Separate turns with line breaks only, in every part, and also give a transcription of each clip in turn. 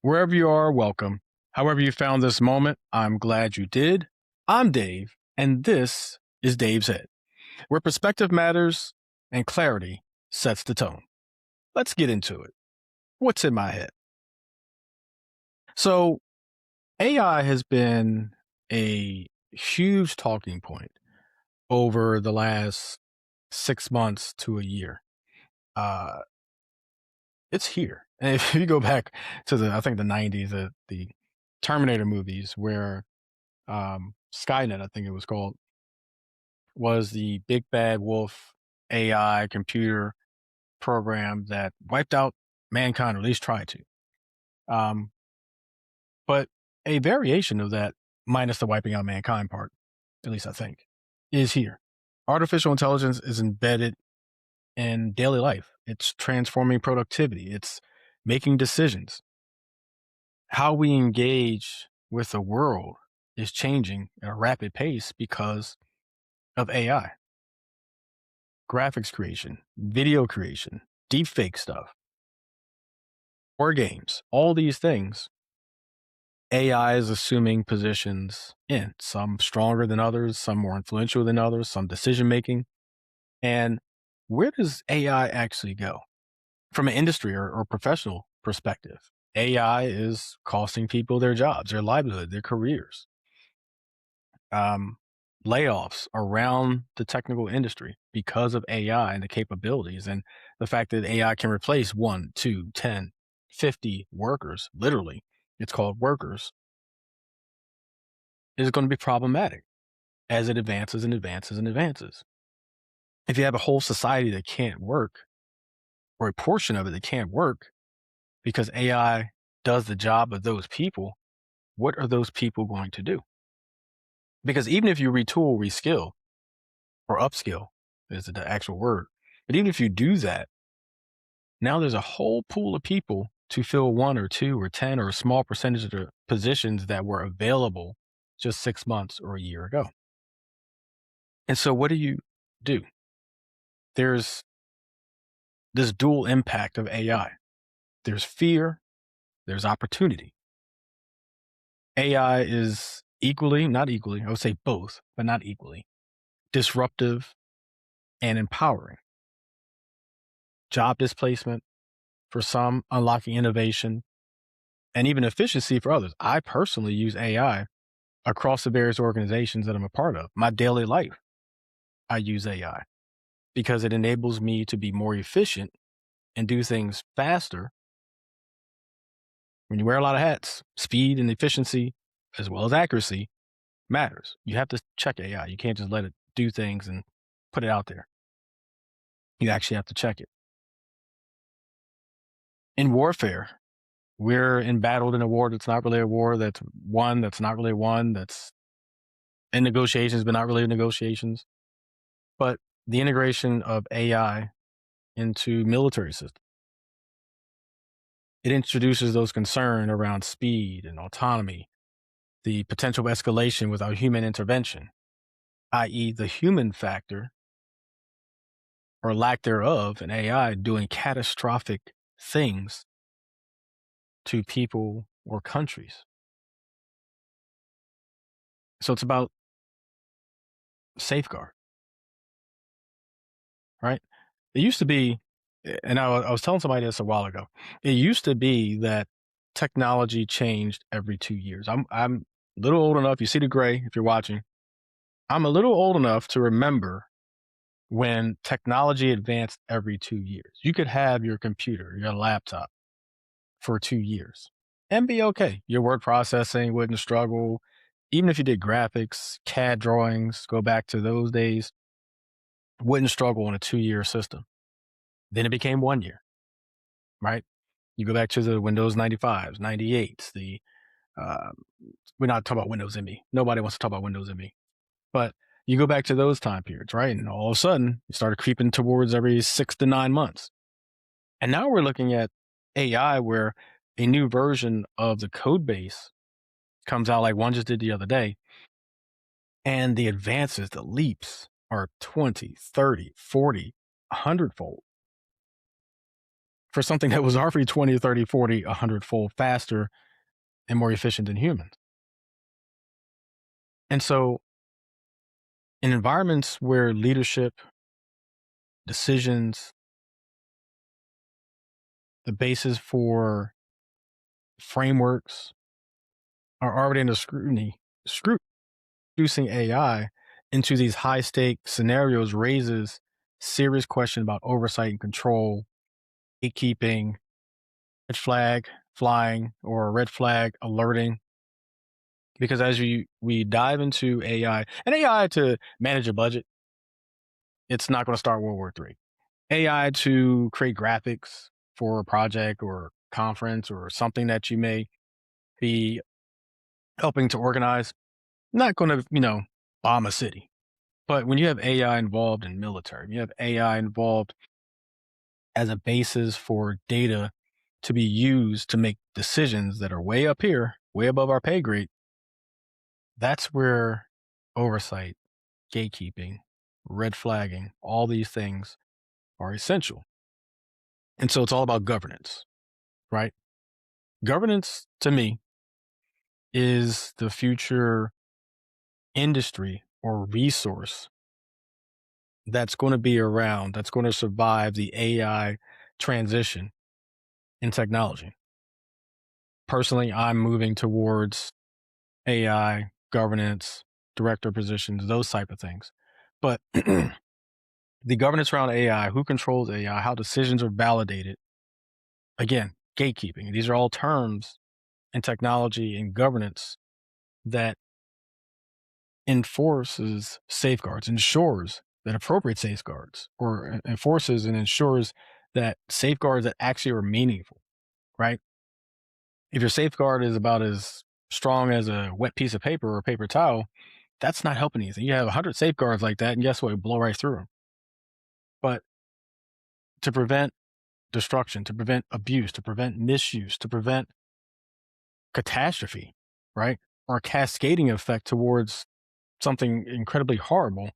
Wherever you are, welcome. However you found this moment, I'm glad you did. I'm Dave, and this is Dave's Head, where perspective matters and clarity sets the tone. Let's get into it. What's in my head? So, AI has been a huge talking point over the last 6 months to a year. Uh, it's here. And if you go back to I think the 90s, the Terminator movies, where Skynet, I think it was called, was the big bad wolf AI computer program that wiped out mankind, or at least tried to. Um, but a variation of that, minus the wiping out mankind part, at least I think, is here. Artificial intelligence is embedded in daily life. It's transforming productivity. It's making decisions. How we engage with the world is changing at a rapid pace because of AI. Graphics creation, video creation, deepfake stuff, war games, all these things, AI is assuming positions in, some stronger than others, some more influential than others, some decision making. And where does AI actually go? From an industry or professional perspective, AI is costing people their jobs, their livelihood, their careers. Layoffs around the technical industry because of AI and the capabilities and the fact that AI can replace 1, 2, 10, 50 workers, literally, it's called workers, is going to be problematic as it advances and advances and advances. If you have a whole society that can't work, or a portion of it that can't work because AI does the job of those people, what are those people going to do? Because even if you retool, reskill, or upskill is the actual word, but even if you do that, now there's a whole pool of people to fill 1 or 2 or 10 or a small percentage of the positions that were available just 6 months or a year ago. And so what do you do? There's this dual impact of AI. There's fear, there's opportunity. AI is not equally, I would say both, but not equally, disruptive and empowering. Job displacement for some, unlocking innovation, and even efficiency for others. I personally use AI across the various organizations that I'm a part of. My daily life, I use AI because it enables me to be more efficient and do things faster. When you wear a lot of hats, speed and efficiency, as well as accuracy, matters. You have to check AI. You can't just let it do things and put it out there. You actually have to check it. In warfare, we're embattled in a war that's not really a war, that's one that's not really one, that's in negotiations, but not really negotiations. But the integration of AI into military systems, it introduces those concerns around speed and autonomy, the potential escalation without human intervention, i.e., the human factor or lack thereof in AI doing catastrophic things to people or countries. So it's about safeguard, right? It used to be, and I was telling somebody this a while ago, it used to be that technology changed every 2 years. I'm a little old enough, you see the gray if you're watching, I'm a little old enough to remember when technology advanced every 2 years. You could have your computer, your laptop for 2 years and be okay. Your word processing wouldn't struggle. Even if you did graphics, CAD drawings, go back to those days, wouldn't struggle on a 2-year system. Then it became 1 year, right? You go back to the Windows 95s, 98s, uh, we're not talking about Windows ME. Nobody wants to talk about Windows ME. But you go back to those time periods, right? And all of a sudden, you started creeping towards every 6 to 9 months. And now we're looking at AI where a new version of the code base comes out, like one just did the other day. And the advances, the leaps are 20, 30, 40, 100-fold. for something that was already 20, 30, 40, 100-fold faster and more efficient than humans. And so, in environments where leadership, decisions, the basis for frameworks are already under scrutiny, introducing AI into these high stake scenarios raises serious question about oversight and control, gatekeeping, red flag flying or red flag alerting. Because as we dive into AI and AI to manage a budget, it's not going to start World War III. AI to create graphics for a project or conference or something that you may be helping to organize, not going to, bomb a city. But when you have AI involved in military, you have AI involved as a basis for data to be used to make decisions that are way up here, way above our pay grade, that's where oversight, gatekeeping, red flagging, all these things are essential. And so it's all about governance, right? Governance to me is the future industry or resource that's going to be around, that's going to survive the AI transition in technology. Personally, I'm moving towards AI, governance, director positions, those type of things. But the governance around AI, who controls AI, how decisions are validated, again, gatekeeping. These are all terms in technology and governance that enforces safeguards, ensures that appropriate safeguards, or enforces and ensures that safeguards that actually are meaningful, right? If your safeguard is about as strong as a wet piece of paper or a paper towel, that's not helping anything. You have 100 safeguards like that, and guess what? You blow right through them. But to prevent destruction, to prevent abuse, to prevent misuse, to prevent catastrophe, right? Or a cascading effect towards something incredibly horrible,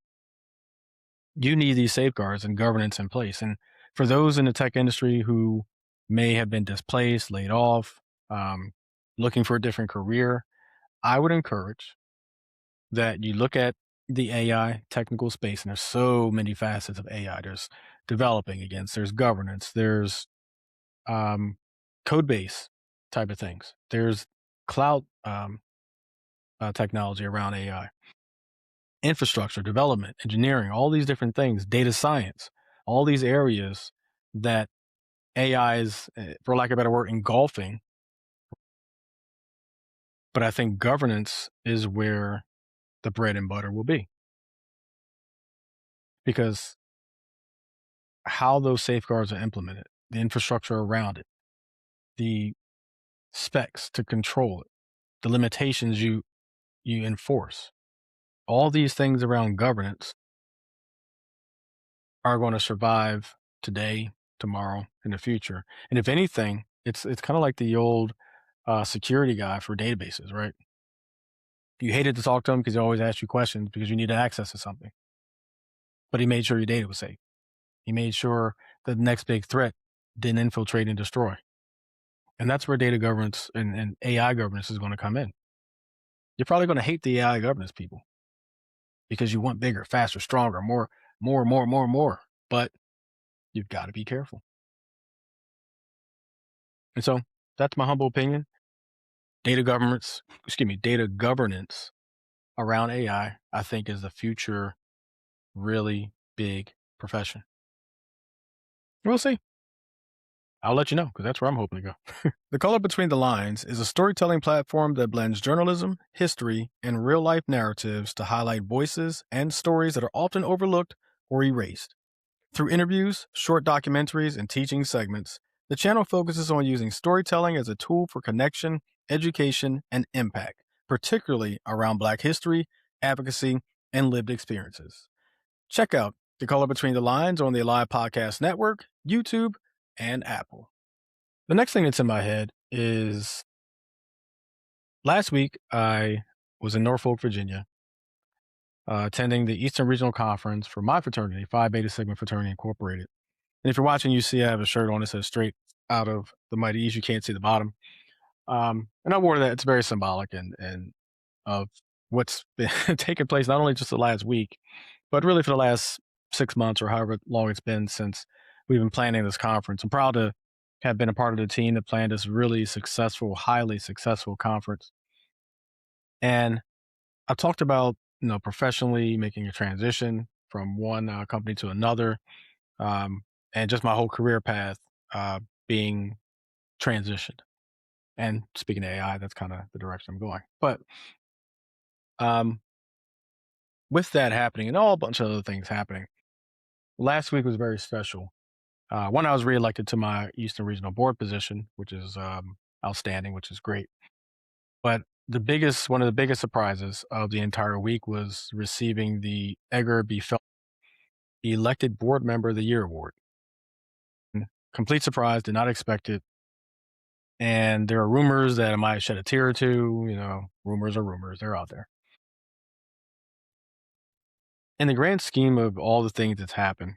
you need these safeguards and governance in place. And for those in the tech industry who may have been displaced, laid off, looking for a different career, I would encourage that you look at the AI technical space, and there's so many facets of AI. There's developing against, there's governance, there's code base type of things, there's cloud technology around AI, infrastructure, development, engineering, all these different things, data science, all these areas that AI is, for lack of a better word, engulfing. But I think governance is where the bread and butter will be. Because how those safeguards are implemented, the infrastructure around it, the specs to control it, the limitations you enforce, all these things around governance are going to survive today, tomorrow, in the future. And if anything, it's kind of like the old security guy for databases, right? You hated to talk to him because he always asked you questions because you needed access to something. But he made sure your data was safe. He made sure that the next big threat didn't infiltrate and destroy. And that's where data governance and AI governance is going to come in. You're probably going to hate the AI governance people because you want bigger, faster, stronger, more. But you've got to be careful. And so that's my humble opinion. Data governance around AI, I think, is the future really big profession. We'll see. I'll let you know because that's where I'm hoping to go. The Color Between the Lines is a storytelling platform that blends journalism, history, and real life narratives to highlight voices and stories that are often overlooked or erased. Through interviews, short documentaries, and teaching segments, the channel focuses on using storytelling as a tool for connection, education, and impact, particularly around Black history, advocacy, and lived experiences. Check out The Color Between the Lines on the Alive Podcast Network, YouTube, and Apple. The next thing that's in my head is last week I was in Norfolk, Virginia, attending the Eastern Regional Conference for my fraternity, Phi Beta Sigma Fraternity Incorporated. And if you're watching, you see I have a shirt on that says "Straight out of the Mighty East." You can't see the bottom. And I wore that. It's very symbolic and of what's been taking place not only just the last week, but really for the last 6 months or however long it's been since we've been planning this conference. I'm proud to have been a part of the team that planned this really successful, highly successful conference. And I talked about, professionally making a transition from one company to another, um, and just my whole career path being transitioned. And speaking of AI, that's kind of the direction I'm going. But um, with that happening and all a bunch of other things happening, last week was very special. One, I was reelected to my Eastern Regional Board position, which is outstanding, which is great. But one of the biggest surprises of the entire week was receiving the Edgar B. Fel Elected Board Member of the Year award. Complete surprise, did not expect it. And there are rumors that I might shed a tear or two. Rumors are rumors; they're out there. In the grand scheme of all the things that's happened,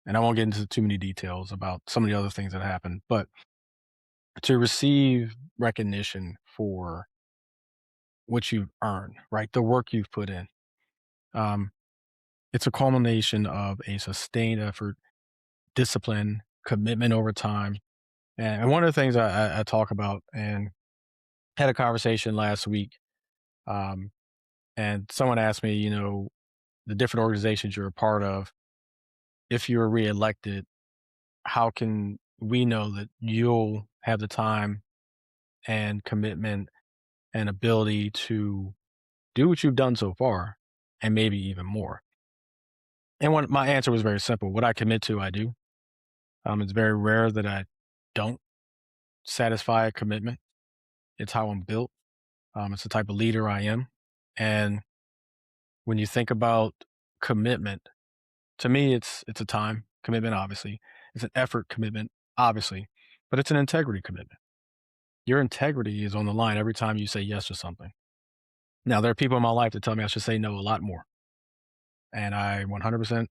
and I won't get into too many details about some of the other things that happened, but to receive recognition for what you've earned, right? The work you've put in. Um, it's a culmination of a sustained effort, discipline, commitment over time. And one of the things I talk about and had a conversation last week, um, and someone asked me, the different organizations you're a part of, if you're reelected, how can we know that you'll have the time and commitment and ability to do what you've done so far and maybe even more? And my answer was very simple. What I commit to, I do. It's very rare that I don't satisfy a commitment. It's how I'm built. It's the type of leader I am. And when you think about commitment, to me, it's a time commitment, obviously. It's an effort commitment, obviously, but it's an integrity commitment. Your integrity is on the line every time you say yes to something. Now, there are people in my life that tell me I should say no a lot more. And I 100%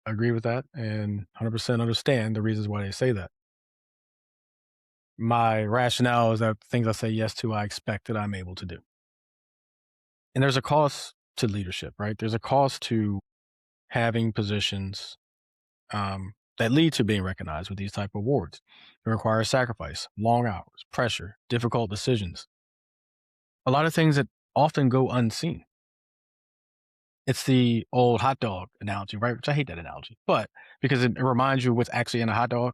agree with that and 100% understand the reasons why they say that. My rationale is that things I say yes to, I expect that I'm able to do. And there's a cost to leadership, right? There's a cost to having positions that lead to being recognized with these type of awards. It requires sacrifice, long hours, pressure, difficult decisions, a lot of things that often go unseen. It's the old hot dog analogy, right? Which I hate that analogy, but because it reminds you what's actually in a hot dog,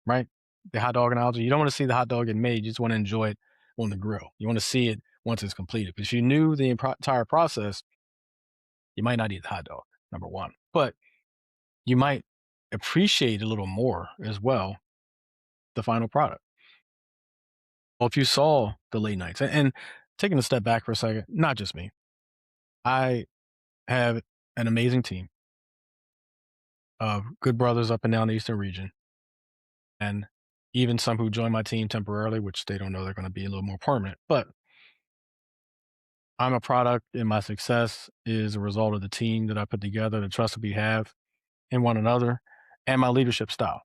right? The hot dog analogy. You don't want to see the hot dog get made. You just want to enjoy it on the grill. You want to see it once it's completed. Because if you knew the entire process, you might not eat the hot dog, number one. But you might appreciate a little more as well the final product. Well, if you saw the late nights and taking a step back for a second, not just me, I have an amazing team of good brothers up and down the Eastern region, and even some who joined my team temporarily, which they don't know they're going to be a little more permanent. But I'm a product, and my success is a result of the team that I put together, the trust that we have in one another, and my leadership style,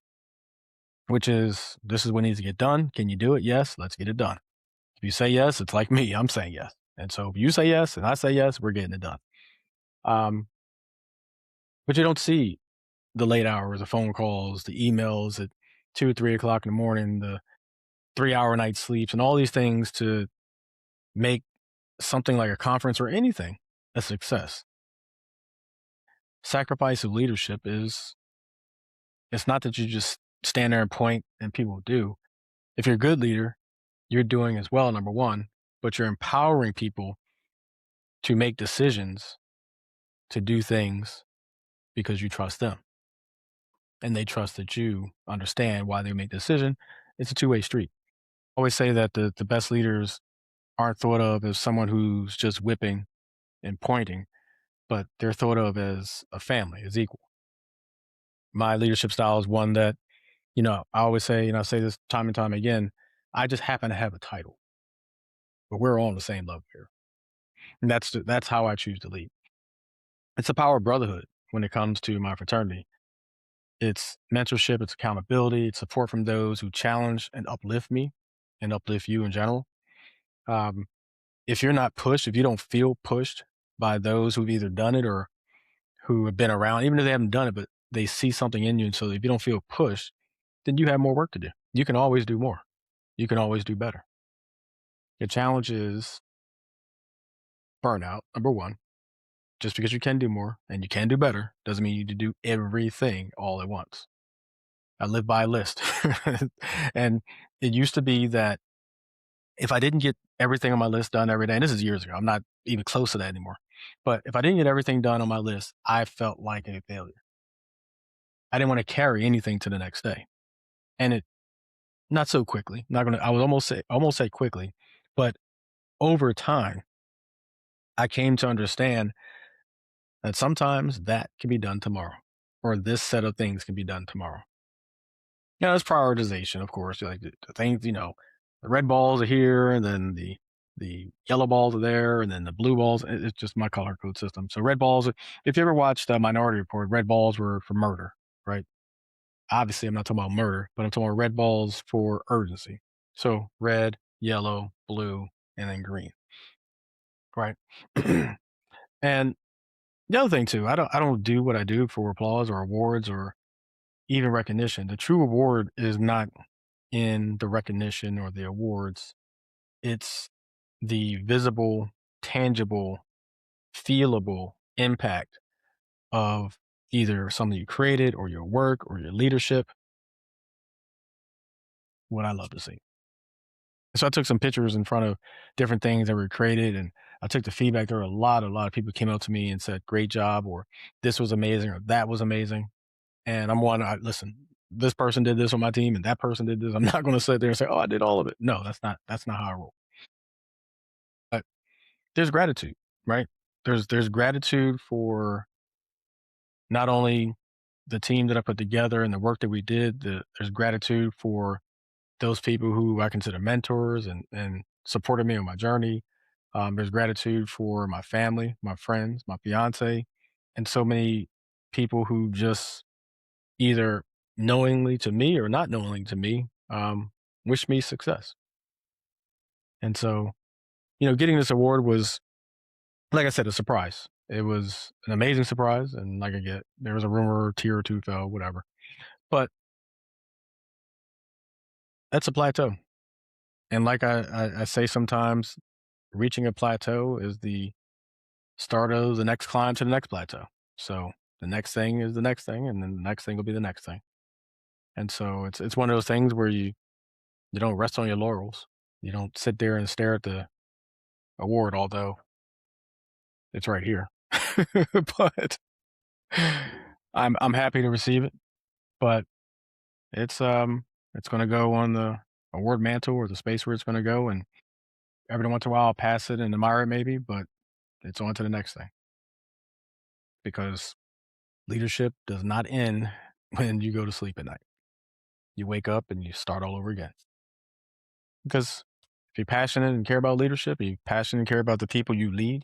which is this is what needs to get done. Can you do it? Yes, let's get it done. If you say yes, it's like me, I'm saying yes. And so if you say yes and I say yes, we're getting it done. Um, but you don't see the late hours, the phone calls, the emails at 2 or 3 o'clock in the morning, the 3 hour night sleeps, and all these things to make something like a conference or anything a success. Sacrifice of leadership is it's not that you just stand there and point and people do. If you're a good leader, you're doing as well, number one, but you're empowering people to make decisions, to do things because you trust them and they trust that you understand why they make the decision. It's a two-way street. I always say that the best leaders aren't thought of as someone who's just whipping and pointing, but they're thought of as a family, as equal. My leadership style is one that, I always say, I say this time and time again, I just happen to have a title, but we're all on the same level here. And that's how I choose to lead. It's the power of brotherhood when it comes to my fraternity. It's mentorship, it's accountability, it's support from those who challenge and uplift me and uplift you in general. Um, if you're not pushed, if you don't feel pushed by those who've either done it or who have been around, even if they haven't done it, but they see something in you. And so if you don't feel pushed, then you have more work to do. You can always do more. You can always do better. The challenge is burnout, number one. Just because you can do more and you can do better doesn't mean you need to do everything all at once. I live by a list. And it used to be that if I didn't get everything on my list done every day, and this is years ago, I'm not even close to that anymore. But if I didn't get everything done on my list, I felt like a failure. I didn't want to carry anything to the next day. And it not so quickly. Not gonna I would almost say quickly, but over time, I came to understand that sometimes that can be done tomorrow, or this set of things can be done tomorrow. It's prioritization, of course. Like the things, the red balls are here, and then the yellow balls are there, and then the blue balls. It's just my color code system. So red balls. If you ever watched Minority Report, red balls were for murder, right? Obviously, I'm not talking about murder, but I'm talking about red balls for urgency. So red, yellow, blue, and then green, right? And the other thing too, I don't do what I do for applause or awards or even recognition. The true award is not in the recognition or the awards. It's the visible, tangible, feelable impact of either something you created or your work or your leadership. What I love to see. So I took some pictures in front of different things that were created, and I took the feedback. There were a lot of people came up to me and said, "Great job," or "This was amazing," or "That was amazing." And listen. This person did this on my team, and that person did this. I'm not going to sit there and say, "Oh, I did all of it." No, that's not how I roll. But there's gratitude, right? There's gratitude for not only the team that I put together and the work that we did. There's gratitude for those people who I consider mentors and supported me on my journey. There's gratitude for my family, my friends, my fiance, and so many people who just either knowingly to me or not knowingly to me wish me success. And so, getting this award was, like I said, a surprise. It was an amazing surprise, and like I get, there was a rumor, tear or two fell, whatever. But that's a plateau, and like I say sometimes, reaching a plateau is the start of the next climb to the next plateau. So the next thing is the next thing, and then the next thing will be the next thing. And so it's one of those things where you don't rest on your laurels. You don't sit there and stare at the award, although it's right here. But I'm happy to receive it. But it's going to go on the award mantle or the space where it's going to go, and every once in a while I'll pass it and admire it maybe, but it's on to the next thing because leadership does not end when you go to sleep at night. You wake up and you start all over again. Because if you're passionate and care about leadership, you're passionate and care about the people you lead,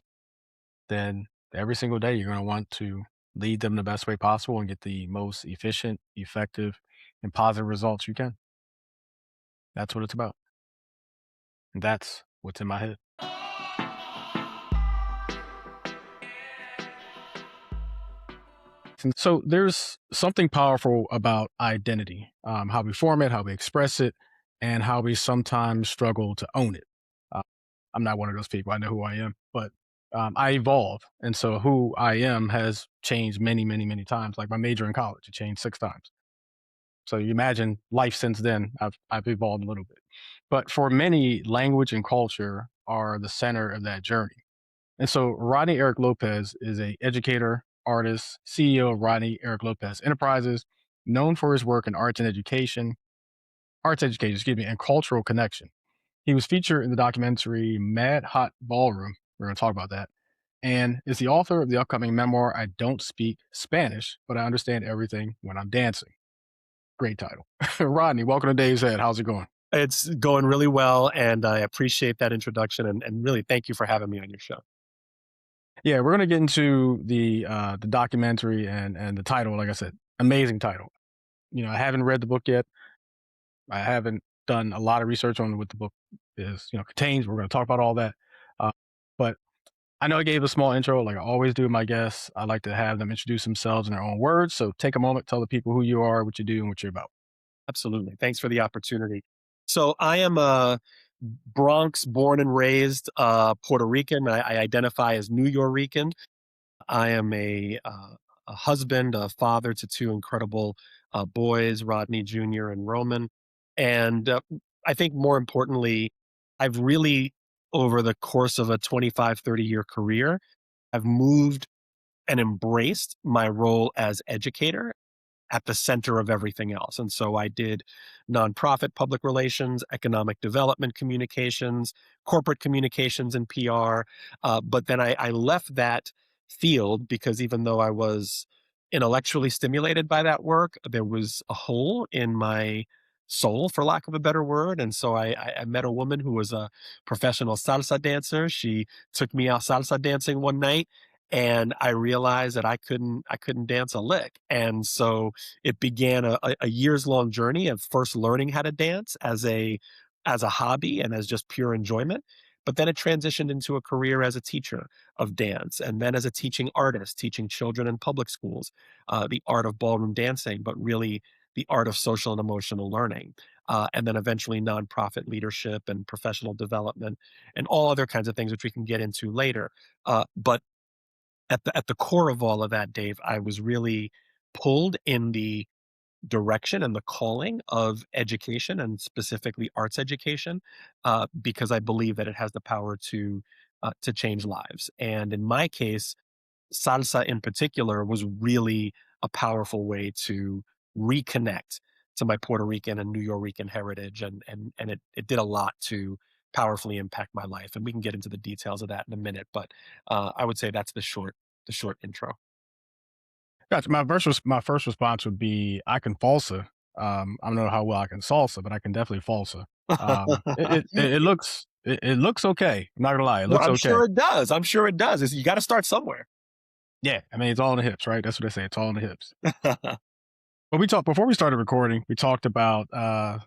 then every single day you're going to want to lead them the best way possible and get the most efficient, effective, and positive results you can. That's what it's about. And that's what's in my head. And so there's something powerful about identity, how we form it, how we express it, and how we sometimes struggle to own it. Uh, I'm not one of those people. I know who I am, but I evolve. And so who I am has changed many, many, many times. Like my major in college, it changed 6 times. So you imagine life since then, I've evolved a little bit. But for many, language and culture are the center of that journey. And so Rodney Eric Lopez is a educator, artist, CEO of Rodney Eric Lopez Enterprises, known for his work in arts education, and cultural connection. He was featured in the documentary Mad Hot Ballroom. We're going to talk about that. And is the author of the upcoming memoir, I Don't Speak Spanish, but I Understand Everything When I'm Dancing. Great title. Rodney, welcome to Dave's Head. How's it going?
It's going really well, and I appreciate that introduction, and really thank you for having me on your show.
Yeah, we're going to get into the documentary and the title. Like I said, amazing title. I haven't read the book yet. I haven't done a lot of research on what the book contains. We're going to talk about all that. Uh, but I know I gave a small intro, like I always do with my guests. I like to have them introduce themselves in their own words. So take a moment, tell the people who you are, what you do, and what you're about.
Absolutely. Thanks for the opportunity. So I am a Bronx born and raised Puerto Rican. I identify as New Yorican. I am a husband, a father to two incredible boys, Rodney Jr. and Roman. And I think more importantly, I've really, over the course of a 25, 30-year career, I've moved and embraced my role as educator at the center of everything else. And so I did nonprofit public relations, economic development communications, corporate communications and PR. But then I left that field because even though I was intellectually stimulated by that work, there was a hole in my soul, for lack of a better word. And so I met a woman who was a professional salsa dancer. She took me out salsa dancing one night and I realized that I couldn't dance a lick. And so it began a years long journey of first learning how to dance as a hobby and as just pure enjoyment. But then it transitioned into a career as a teacher of dance, and then as a teaching artist, teaching children in public schools, the art of ballroom dancing, but really the art of social and emotional learning, and then eventually nonprofit leadership and professional development, and all other kinds of things which we can get into later. But at the core of all of that, Dave, I was really pulled in the direction and the calling of education and specifically arts education, because I believe that it has the power to change lives. And in my case, salsa in particular was really a powerful way to reconnect to my Puerto Rican and New Yorican heritage, and it did a lot to powerfully impact my life. And we can get into the details of that in a minute, but I would say that's the short intro.
Gotcha. My first response would be I can falsa. I don't know how well I can salsa, but I can definitely falsa. It looks okay. I'm not gonna lie, it
No,
looks
I'm
okay.
sure it does. I'm sure it does. You got to start somewhere.
Yeah, I mean it's all in the hips, right? That's what they say. It's all in the hips. But we talked before we started recording. We talked about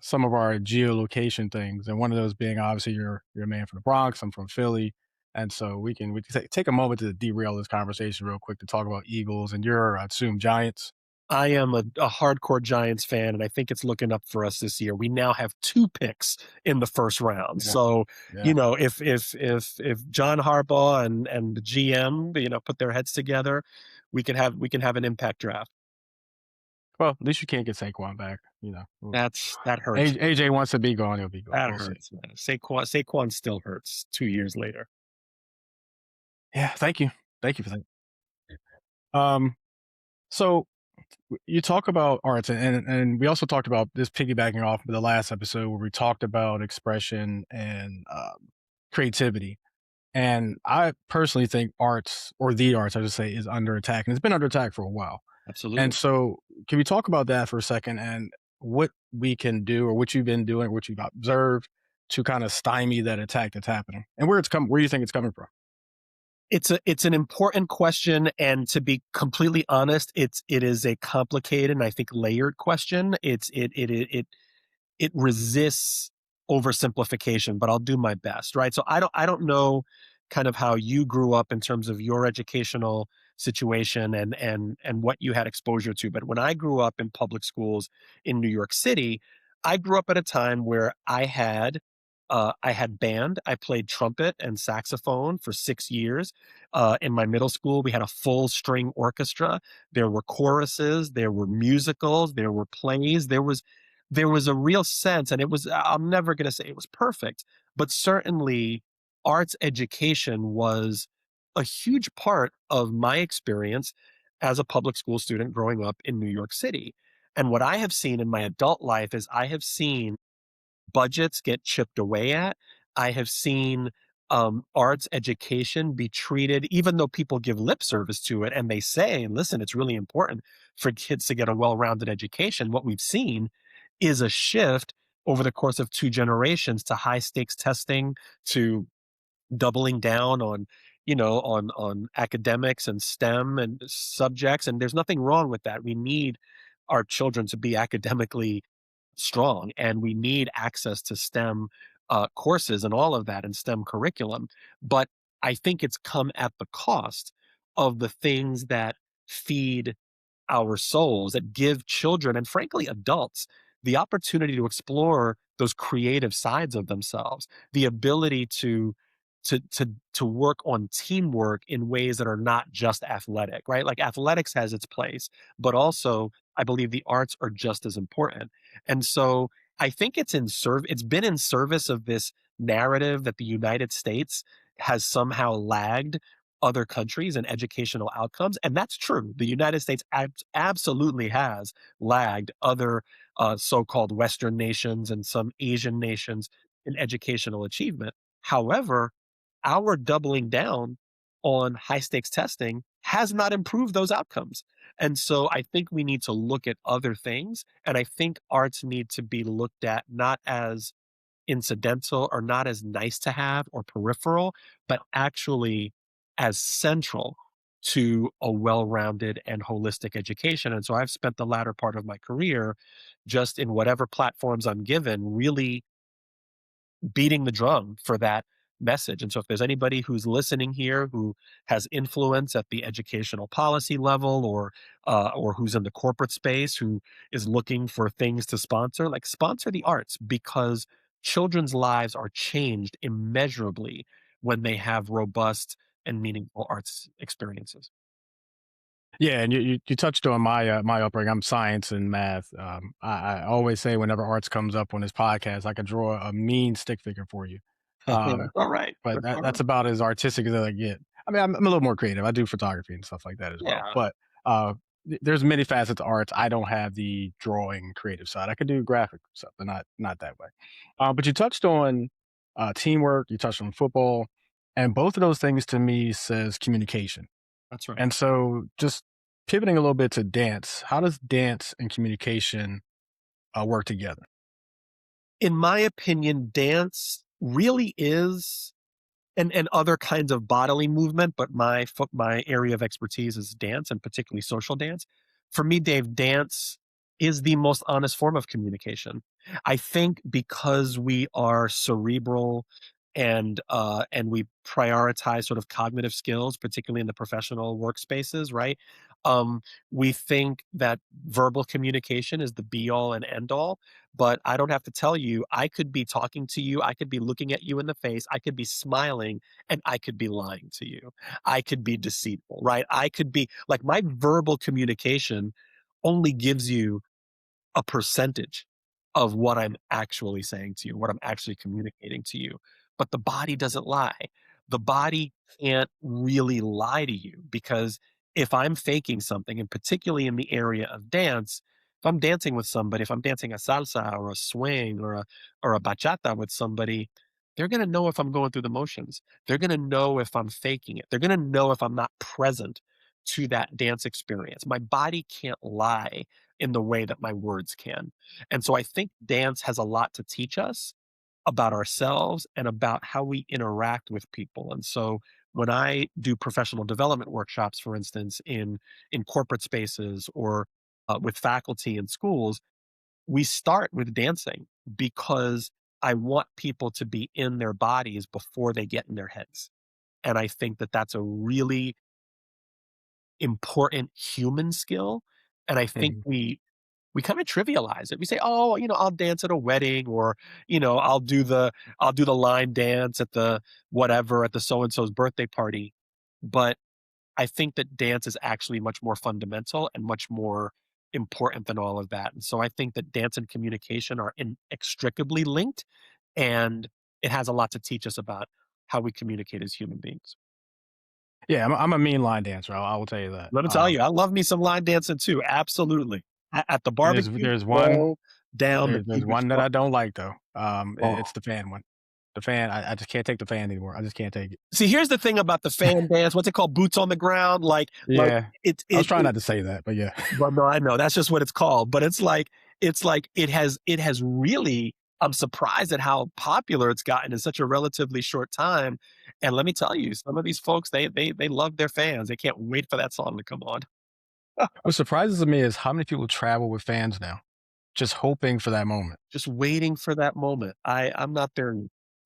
some of our geolocation things, and one of those being obviously you're a man from the Bronx. I'm from Philly, and so we can take a moment to derail this conversation real quick to talk about Eagles and your I assume Giants.
I am a hardcore Giants fan, and I think it's looking up for us this year. We now have 2 picks in the first round.
Yeah,
So,
yeah.
if John Harbaugh and the GM, put their heads together, we can have an impact draft.
Well, at least you can't get Saquon back.
That hurts.
AJ wants to be gone. He'll be gone.
That
We'll see.
hurts, man. Saquon still hurts 2 years later.
Yeah. Thank you for that. Um. So you talk about arts, and we also talked about this piggybacking off of the last episode where we talked about expression and creativity. And I personally think arts, or the arts, I should say, is under attack, and it's been under attack for a while. And
Absolutely.
so, can we talk about that for a second, and what we can do, or what you've been doing, or what you've observed to kind of stymie that attack that's happening, and where you think it's coming from?
It's an important question, and to be completely honest, it is a complicated and I think layered question. It resists oversimplification, but I'll do my best, right? So I don't know kind of how you grew up in terms of your educational situation and what you had exposure to, but when I grew up in public schools in New York City, I grew up at a time where I had band. I played trumpet and saxophone for 6 years. In my middle school, we had a full string orchestra. There were choruses, there were musicals, there were plays, there was a real sense, and I'm never gonna say it was perfect, but certainly arts education was a huge part of my experience as a public school student growing up in New York City. And what I have seen in my adult life is I have seen budgets get chipped away at. I have seen arts education be treated, even though people give lip service to it and they say, listen, it's really important for kids to get a well rounded education. What we've seen is a shift over the course of 2 generations to high stakes testing, to doubling down on academics and STEM and subjects. And there's nothing wrong with that. We need our children to be academically strong, and we need access to STEM courses and all of that and STEM curriculum. But I think it's come at the cost of the things that feed our souls, that give children and frankly adults the opportunity to explore those creative sides of themselves, the ability to work on teamwork in ways that are not just athletic, right? Like athletics has its place, but also I believe the arts are just as important. And so I think it's been in service of this narrative that the United States has somehow lagged other countries and educational outcomes, and that's true. The United States absolutely has lagged other so-called Western nations and some Asian nations in educational achievement. However, our doubling down on high stakes testing has not improved those outcomes. And so I think we need to look at other things. And I think arts need to be looked at not as incidental or not as nice to have or peripheral, but actually as central to a well rounded and holistic education. And so I've spent the latter part of my career just in whatever platforms I'm given, really beating the drum for that message. And so if there's anybody who's listening here who has influence at the educational policy level or who's in the corporate space who is looking for things to sponsor, like sponsor the arts because children's lives are changed immeasurably when they have robust and meaningful arts experiences.
Yeah, and you touched on my upbringing. I'm science and math. I always say whenever arts comes up on this podcast, I could draw a mean stick figure for you.
That's
Um,
all right.
but
That's all
that's
right.
about as artistic as I get. I mean, I'm a little more creative. I do photography and stuff like that as well.
Yeah,
But uh, there's many facets to arts. I don't have the drawing creative side. I could do graphic stuff, but not that way. But you touched on teamwork. You touched on football, and both of those things to me says communication.
that's right.
And so, just pivoting a little bit to dance, how does dance and communication work together?
In my opinion, dance really is and other kinds of bodily movement, but my area of expertise is dance and particularly social dance. For me, Dave, dance is the most honest form of communication. I think because we are cerebral and we prioritize sort of cognitive skills, particularly in the professional workspaces, right? Um, we think that verbal communication is the be all and end all, but I don't have to tell you, I could be talking to you, I could be looking at you in the face, I could be smiling, and I could be lying to you. I could be deceitful, right? I could be like my verbal communication only gives you a percentage of what I'm actually saying to you, what I'm actually communicating to you. But the body doesn't lie. The body can't really lie to you because if I'm faking something, and particularly in the area of dance, if I'm dancing with somebody, if I'm dancing a salsa or a swing or a bachata with somebody, they're gonna know if I'm going through the motions. They're gonna know if I'm faking it. They're gonna know if I'm not present to that dance experience. My body can't lie in the way that my words can. And so I think dance has a lot to teach us about ourselves and about how we interact with people. And so when I do professional development workshops, for instance, in corporate spaces or with faculty in schools, we start with dancing because I want people to be in their bodies before they get in their heads. And I think that that's a really important human skill. And I think
Mhm.
we kind of trivialize it. We say, "Oh, I'll dance at a wedding or, I'll do the line dance at the whatever at the so and so's birthday party." But I think that dance is actually much more fundamental and much more important than all of that. And so I think that dance and communication are inextricably linked and it has a lot to teach us about how we communicate as human beings.
Yeah, I'm a mean line dancer. I will tell you that.
Let me tell you, I love me some line dancing too. Absolutely. At the
There's
barbecue,
there's one
throw down the
there's
biggest
one that I don't like though. It's
Oh.
the fan one. The fan, I just can't take the fan anymore. I just can't take it.
See, here's the thing about the fan dance, what's it called? Boots on the ground, like,
Yeah,
it
I was
it
trying
it
not to say that, but yeah.
well, no, I know, that's just what it's called, but it's like it has really I'm surprised at how popular it's gotten in such a relatively short time, and let me tell you, some of these folks, they love their fans, they can't wait for that song to come on.
What surprises me is how many people travel with fans now, just hoping for that moment.
Just waiting for that moment. I'm not there.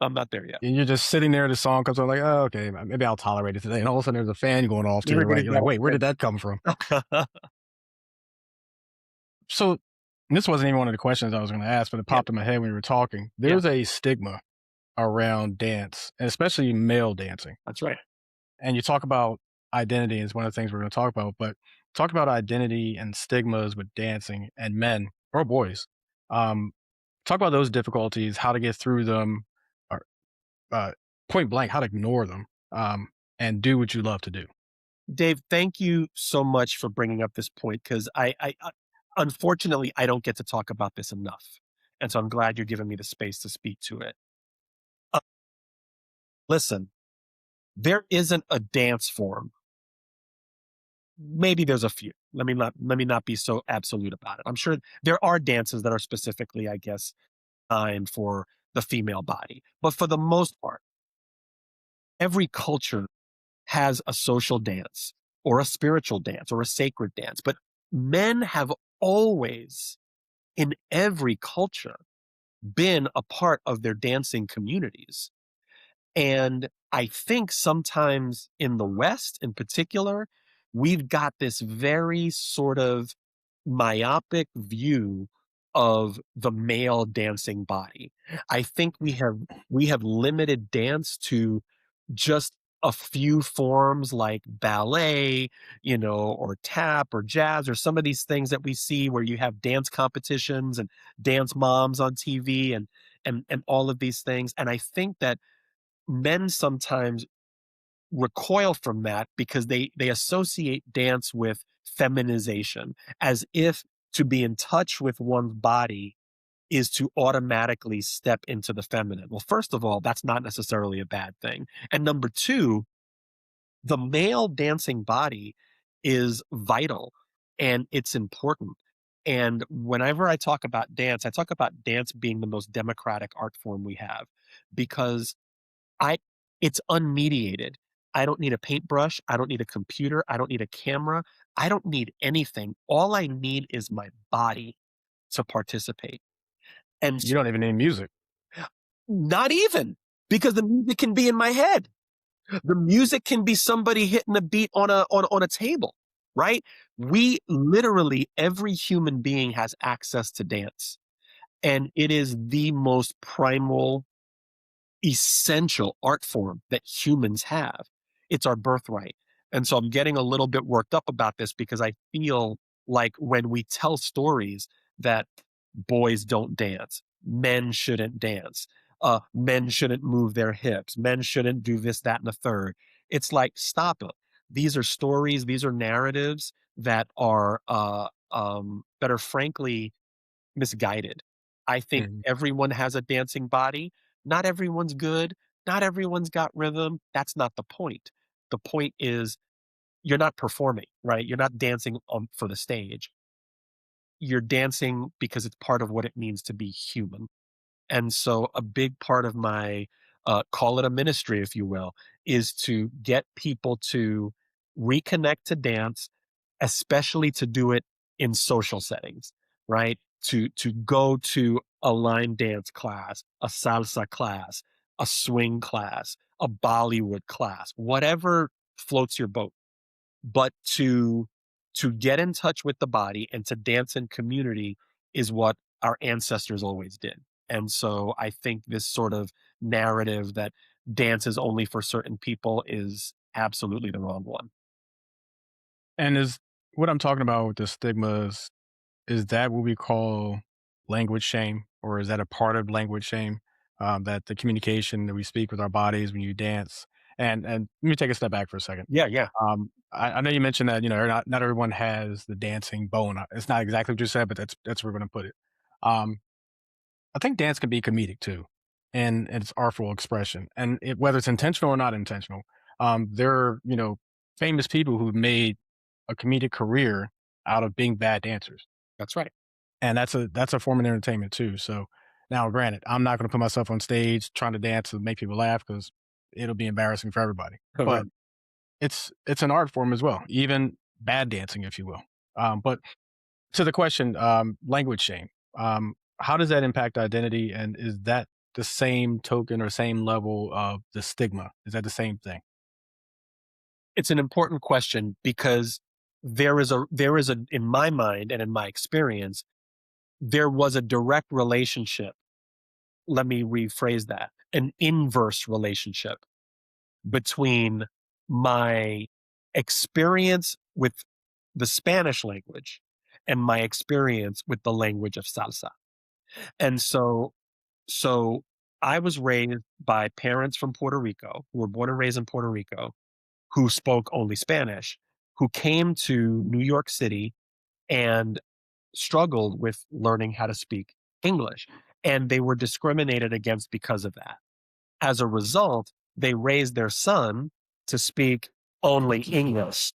I'm not there yet.
And you're just sitting there, the song comes on, like, oh, okay, maybe I'll tolerate it today. And all of a sudden, there's a fan going off to
Never
your
gonna
right. You're like,
go.
wait, where did that come from? So, this wasn't even one of the questions I was going to ask, but it
Yeah,
popped in my head when we were talking.
yeah,
There's a stigma around dance, and especially male dancing.
that's right.
And you talk about identity is one of the things we're going to talk about, but talk about identity and stigmas with dancing and men or boys. Um, talk about those difficulties, how to get through them, or uh, point blank, how to ignore them, and do what you love to do.
Dave, thank you so much for bringing up this point because unfortunately, I don't get to talk about this enough. And so I'm glad you're giving me the space to speak to it. Uh, Listen, there isn't a dance form. Maybe there's a few. Let me not be so absolute about it. I'm sure there are dances that are specifically, I guess, designed for the female body. But for the most part, every culture has a social dance or a spiritual dance or a sacred dance. But men have always, in every culture, been a part of their dancing communities. And I think sometimes in the West in particular, we've got this very sort of myopic view of the male dancing body. I think we have limited dance to just a few forms like ballet, or tap or jazz or some of these things that we see where you have dance competitions and dance moms on TV and all of these things. And I think that men sometimes recoil from that because they associate dance with feminization, as if to be in touch with one's body is to automatically step into the feminine. Well, first of all, that's not necessarily a bad thing. And number two, the male dancing body is vital and it's important. And whenever I talk about dance, I talk about dance being the most democratic art form we have because I it's unmediated. I don't need a paintbrush, I don't need a computer, I don't need a camera, I don't need anything. All I need is my body to participate. And
You
s
don't even need music.
Not even, because the music can be in my head. The music can be somebody hitting a beat on a table, right? We literally every human being has access to dance, and it is the most primal essential art form that humans have. It's our birthright. And so I'm getting a little bit worked up about this because I feel like when we tell stories that boys don't dance, men shouldn't dance, men shouldn't move their hips, men shouldn't do this, that, and the third. It's like, stop it. These are stories, these are narratives that are frankly misguided. I think
Mhm.
everyone has a dancing body. Not everyone's good. Not everyone's got rhythm. That's not the point. The point is you're not performing, right? You're not dancing for the stage. You're dancing because it's part of what it means to be human. And so a big part of my call it a ministry, if you will, is to get people to reconnect to dance, especially to do it in social settings, right? To go to a line dance class, a salsa class, a swing class, a Bollywood class, whatever floats your boat, but to get in touch with the body and to dance in community is what our ancestors always did. And so I think this sort of narrative that dance is only for certain people is absolutely the wrong one.
And is what I'm talking about with the stigmas, is that what we call language shame, or is that a part of language shame? That the communication that we speak with our bodies when you dance, and let me take a step back for a second.
Yeah, yeah.
I know you mentioned that not everyone has the dancing bone. It's not exactly what you said, but that's where we're going to put it. Um, I think dance can be comedic too, and its artful expression, and whether it's intentional or not intentional. There are famous people who've made a comedic career out of being bad dancers,
That's right.
and that's a form of entertainment too. So now, granted, I'm not going to put myself on stage trying to dance and make people laugh because it'll be embarrassing for everybody.
Right.
But it's an art form as well, even bad dancing, if you will. But to the question, language shame. How does that impact identity, and is that the same token or same level of the stigma? Is that the same thing?
It's an important question because there is a in my mind and in my experience, there was a direct relationship. Let me rephrase that. An inverse relationship between my experience with the Spanish language and my experience with the language of salsa. And so I was raised by parents from Puerto Rico who were born and raised in Puerto Rico who spoke only Spanish, who came to New York City and struggled with learning how to speak English. And they were discriminated against because of that. As a result, they raised their son to speak only English.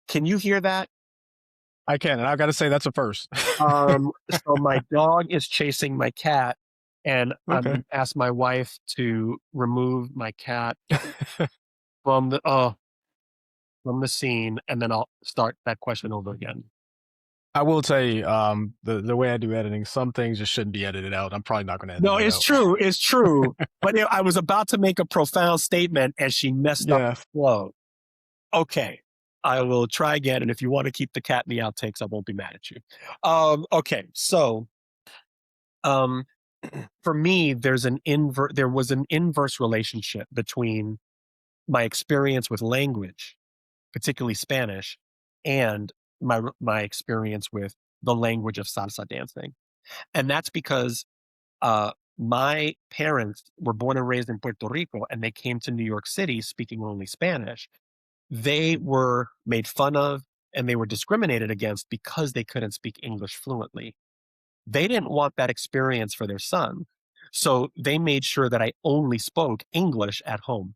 Can you hear that?
I can, and I've got to say that's a first.
So my dog is chasing my cat, and I'm
Okay.
gonna ask my wife to remove my cat from the scene, and then I'll start that question over again.
I will tell you, the way I do editing, some things just shouldn't be edited out. I'm probably not going to edit
No,
it
it's
out.
true, it's true. But I was about to make a profound statement, and she messed up
Yeah,
the flow. Okay, I will try again, and if you want to keep the cat in the outtakes, I won't be mad at you. Okay, so um, for me, there was an inverse relationship between my experience with language, particularly Spanish, and my experience with the language of salsa dancing, and that's because my parents were born and raised in Puerto Rico, and they came to New York City speaking only Spanish. They were made fun of and they were discriminated against because they couldn't speak English fluently. They didn't want that experience for their son. So they made sure that I only spoke English at home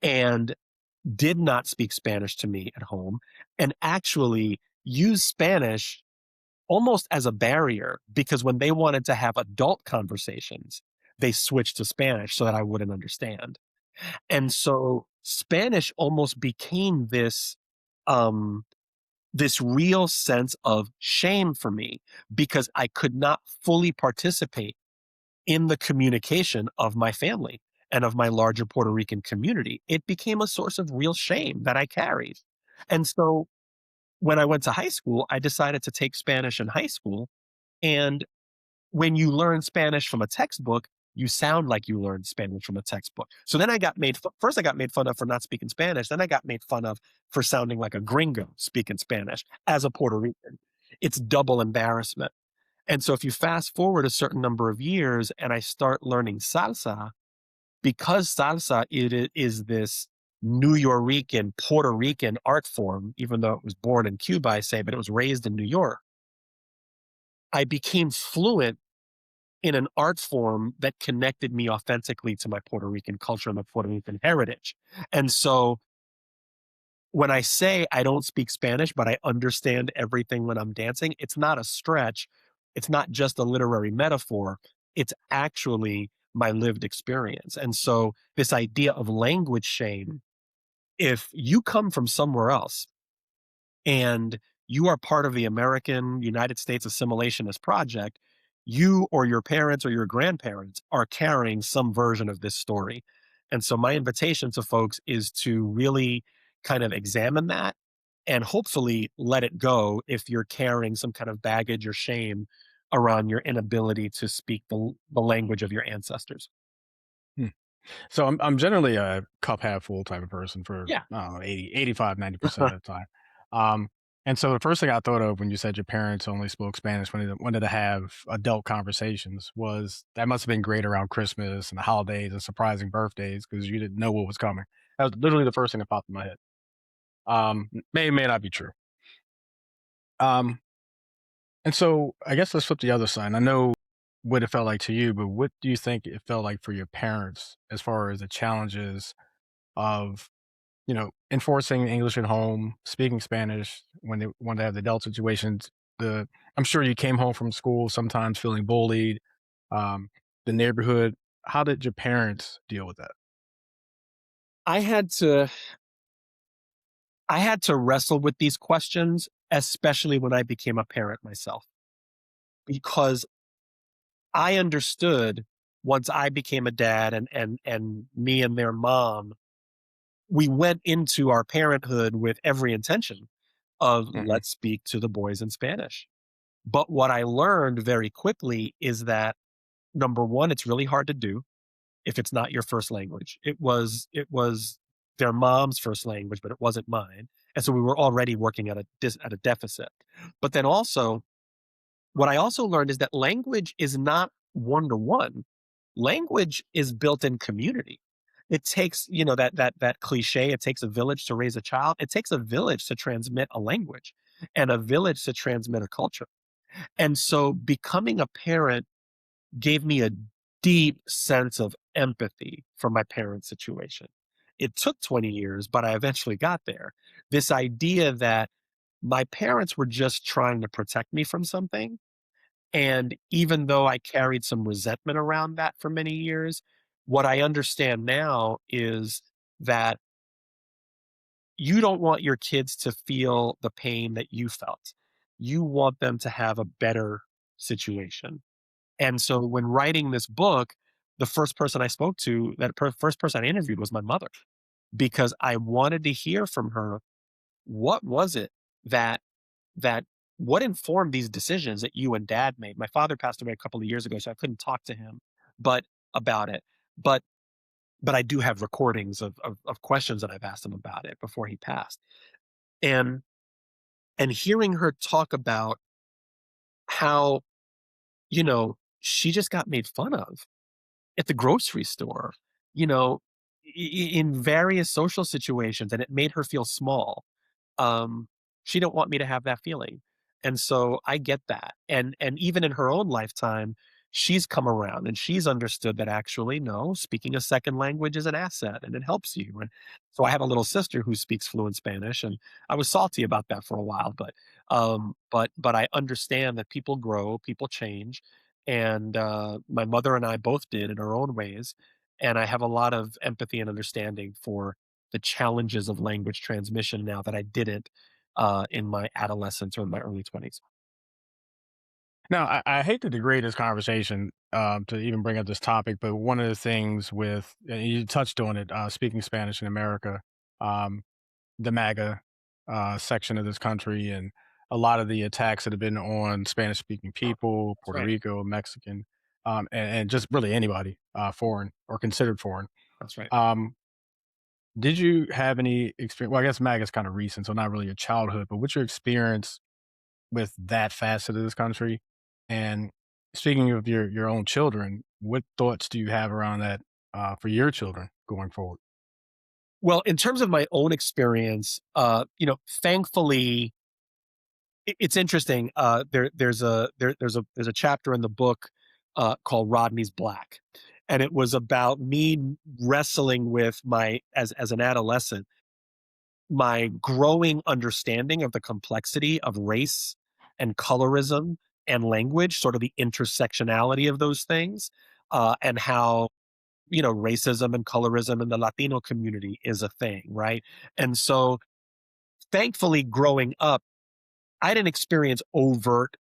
and did not speak Spanish to me at home and actually used Spanish almost as a barrier because when they wanted to have adult conversations, they switched to Spanish so that I wouldn't understand. And so Spanish almost became um, this real sense of shame for me because I could not fully participate in the communication of my family and of my larger Puerto Rican community. It became a source of real shame that I carried. And so when I went to high school, I decided to take Spanish in high school. And when you learn Spanish from a textbook, you sound like you learned Spanish from a textbook. So then first I got made fun of for not speaking Spanish. Then I got made fun of for sounding like a gringo speaking Spanish as a Puerto Rican. It's double embarrassment. And so if you fast forward a certain number of years and I start learning salsa, because salsa is this New Yorican, Puerto Rican art form, even though it was born in Cuba, I say, but it was raised in New York. I became fluent in an art form that connected me authentically to my Puerto Rican culture and my Puerto Rican heritage. And so when I say I don't speak Spanish, but I understand everything when I'm dancing, it's not a stretch. It's not just a literary metaphor. It's actually my lived experience. And so this idea of language shame, if you come from somewhere else and you are part of the American United States assimilationist project, you or your parents or your grandparents are carrying some version of this story. And so my invitation to folks is to really kind of examine that and hopefully let it go if you're carrying some kind of baggage or shame around your inability to speak the language of your ancestors.
hmm. So I'm generally a cup half full type of person for,
Yeah.
I don't know, 80, 85, 90% of the time. Um, and so the first thing I thought of when you said your parents only spoke Spanish when they wanted to have adult conversations was that must have been great around Christmas and the holidays and surprising birthdays because you didn't know what was coming. That was literally the first thing that popped in my head. May not be true. Um, and so I guess let's flip the other side. I know what it felt like to you, but what do you think it felt like for your parents as far as the challenges of, enforcing English at home, speaking Spanish when they want to have the adult situations? I'm sure you came home from school sometimes feeling bullied. Um, the neighborhood. How did your parents deal with that?
I had to I had to wrestle with these questions, especially when I became a parent myself, because I understood once I became a dad and me and their mom, we went into our parenthood with every intention of
Mhm,
let's speak to the boys in Spanish. But what I learned very quickly is that number one, it's really hard to do if it's not your first language. It was their mom's first language, but it wasn't mine. And so we were already working at a deficit. But then also, what I also learned is that language is not one to one. Language is built in community. It takes, that cliche, it takes a village to raise a child. It takes a village to transmit a language and a village to transmit a culture. And so becoming a parent gave me a deep sense of empathy for my parents' situation. It took 20 years, but I eventually got there. This idea that my parents were just trying to protect me from something. And even though I carried some resentment around that for many years, what I understand now is that you don't want your kids to feel the pain that you felt. You want them to have a better situation. And so when writing this book, the first person I spoke to, first person I interviewed was my mother, because I wanted to hear from her, what was it that that what informed these decisions that you and dad made? My father passed away a couple of years ago, so I couldn't talk to him but about it. But but I do have recordings of questions that I've asked him about it before he passed. And and hearing her talk about how, she just got made fun of at the grocery store, you know, in various social situations, and it made her feel small. Um, she don't want me to have that feeling. And so I get that. And even in her own lifetime, she's come around and she's understood that actually, no, speaking a second language is an asset and it helps you. And so I have a little sister who speaks fluent Spanish, and I was salty about that for a while, but I understand that people grow, people change. And my mother and I both did in our own ways. And I have a lot of empathy and understanding for the challenges of language transmission now that I didn't in my adolescence or in my early 20s.
now, I hate to degrade this conversation, to even bring up this topic, but one of the things with and you touched on it, speaking Spanish in America, um, the MAGA, section of this country, and a lot of the attacks that have been on Spanish-speaking people,
That's
Puerto
right.
Rico, Mexican, and just really anybody, foreign or considered foreign.
That's right.
Um, did you have any experience? Well, I guess MAGA is kind of recent, so not really your childhood, but what's your experience with that facet of this country? And speaking of your own children, what thoughts do you have around that, for your children going forward?
Well, in terms of my own experience, thankfully, it's interesting. There's a chapter in the book called Rodney's Black, and it was about me wrestling with my as an adolescent, my growing understanding of the complexity of race and colorism and language, sort of the intersectionality of those things, and how racism and colorism in the Latino community is a thing, right? And so, thankfully, growing up, I didn't experience overt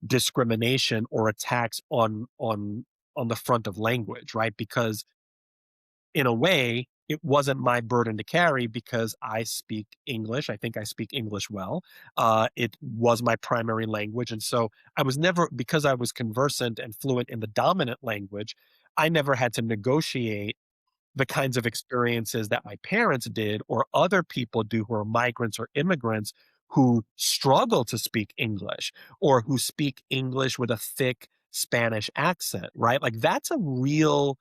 discrimination or attacks on the front of language, right? Because in a way, it wasn't my burden to carry because I speak English. I think I speak English well. It was my primary language. And so I was never, because I was conversant and fluent in the dominant language, I never had to negotiate the kinds of experiences that my parents did or other people do who are migrants or immigrants who struggle to speak English or who speak English with a thick Spanish accent, right? Like that's a real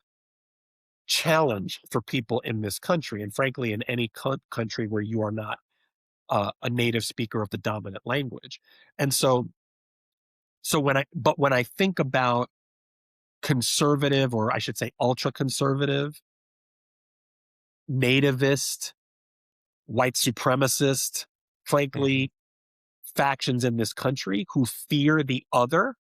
challenge for people in this country, and frankly, in any country where you are not a native speaker of the dominant language. And so when I think about conservative, or I should say ultra conservative, nativist, white supremacist,
Mhm.
frankly, factions in this country who fear the other,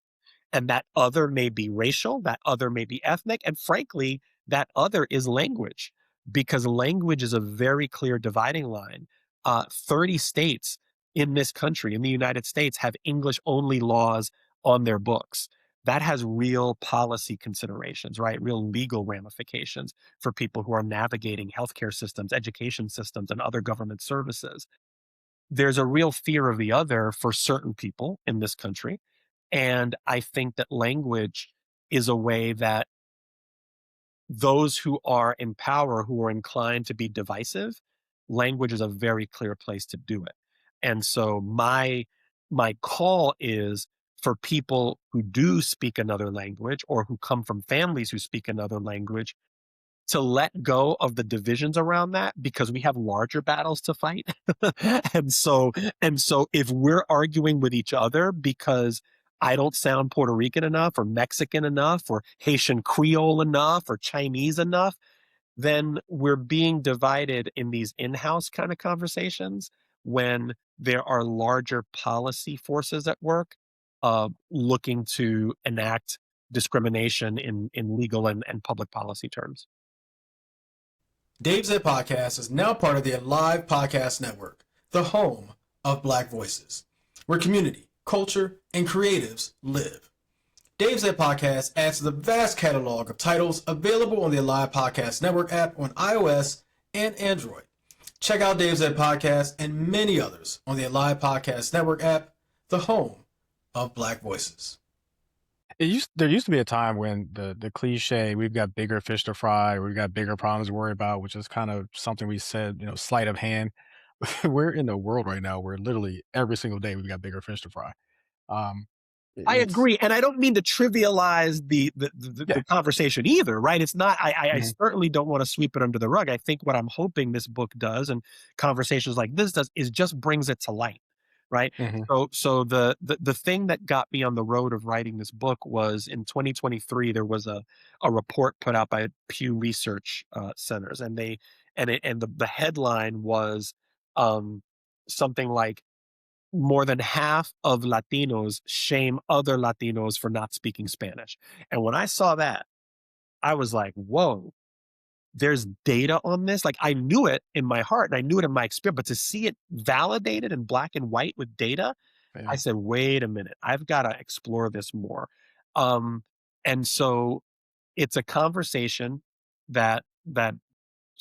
and that other may be racial, that other may be ethnic, and frankly, that other is language, because language is a very clear dividing line 30 states in this country, in the United States, have English only laws on their books. That has real policy considerations, right? Real legal ramifications for people who are navigating healthcare systems, education systems, and other government services. There's a real fear of the other for certain people in this country. And I think that language is a way that those who are in power, who are inclined to be divisive, language is a very clear place to do it. And so my call is for people who do speak another language or who come from families who speak another language to let go of the divisions around that because we have larger battles to fight. and so and so if we're arguing with each other because I don't sound Puerto Rican enough or Mexican enough or Haitian Creole enough or Chinese enough, then we're being divided in these in-house kind of conversations when there are larger policy forces at work looking to enact discrimination in legal and public policy terms.
Dave's Ed Podcast is now part of the Alive Podcast Network, the home of Black voices, where community, culture, and creatives live. Dave's Ed Podcast adds to the vast catalog of titles available on the Alive Podcast Network app on iOS and Android. Check out Dave's Ed Podcast and many others on the Alive Podcast Network app, the home of Black voices.
There used to be a time when the cliche, we've got bigger fish to fry, or we've got bigger problems to worry about, which is kind of something we said, sleight of hand. We're in the world right now where literally every single day we've got bigger fish to fry. Um,
I
it's
agree, and I don't mean to trivialize the
Yeah.
conversation either, right? It's not. I
Mhm.
certainly don't want to sweep it under the rug. I think what I'm hoping this book does, and conversations like this does, is just brings it to light, right?
Mhm.
So the thing that got me on the road of writing this book was in 2023 there was a report put out by Pew Research Centers, and the headline was um, something like more than half of Latinos shame other Latinos for not speaking Spanish. And when I saw that, I was like, whoa, there's data on this. Like I knew it in my heart and I knew it in my experience, but to see it validated in black and white with data, I
Yeah.
said, wait a minute, I've got to explore this more. Um, and so it's a conversation that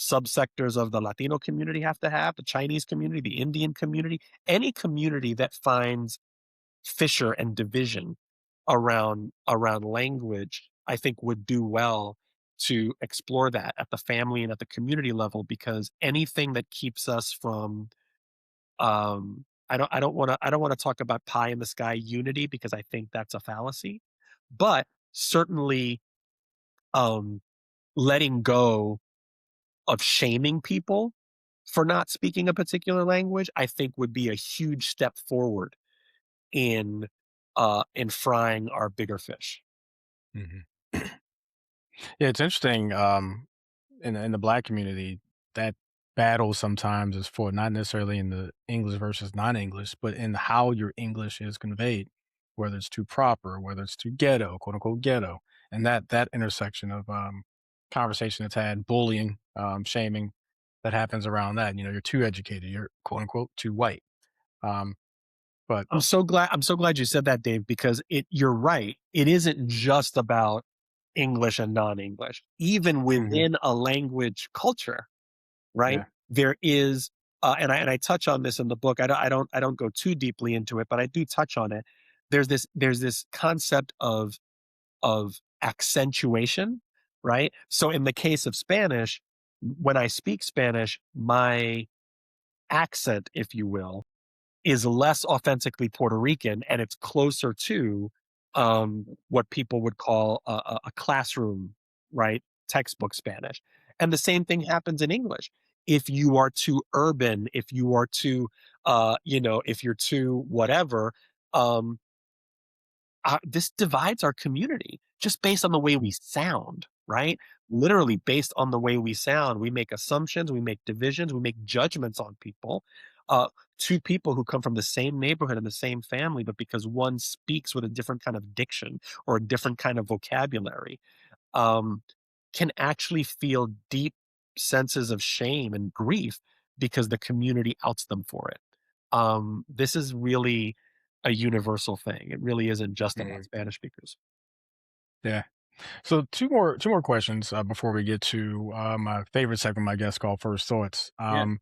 subsectors of the Latino community have to have, the Chinese community, the Indian community, any community that finds fissure and division around language, I think would do well to explore that at the family and at the community level because anything that keeps us from I don't want to talk about pie in the sky unity because I think that's a fallacy, but certainly um letting go of shaming people for not speaking a particular language, I think would be a huge step forward in frying our bigger fish.
Mhm. Yeah, it's interesting, in the Black community, that battle sometimes is for not necessarily in the English versus non-English, but in how your English is conveyed, whether it's too proper, whether it's too ghetto, quote unquote ghetto, and that intersection of conversation that's had, bullying, shaming, that happens around that. You're too educated, you're quote unquote too white. Um, but
I'm so glad you said that, Dave, because you're right. It isn't just about English and non-English. Even
Mhm.
within a language culture, right?
Yeah.
There is and I touch on this in the book. I don't go too deeply into it, but I do touch on it. There's this concept of accentuation, right? So in the case of Spanish, when I speak Spanish, my accent, if you will, is less authentically Puerto Rican and it's closer to what people would call a classroom, right? Textbook Spanish. And the same thing happens in English. If you are too urban, if you are too, if you're too whatever, um, this divides our community just based on the way we sound, right? Literally based on the way we sound, we make assumptions, we make divisions, we make judgments on people. Two people who come from the same neighborhood and the same family, but because one speaks with a different kind of diction or a different kind of vocabulary, um, can actually feel deep senses of shame and grief because the community outs them for it. This is really a universal thing. It really isn't just about
Mhm.
Spanish speakers.
Yeah. So two more questions before we get to my favorite segment, I guess, called First Thoughts.
Yeah.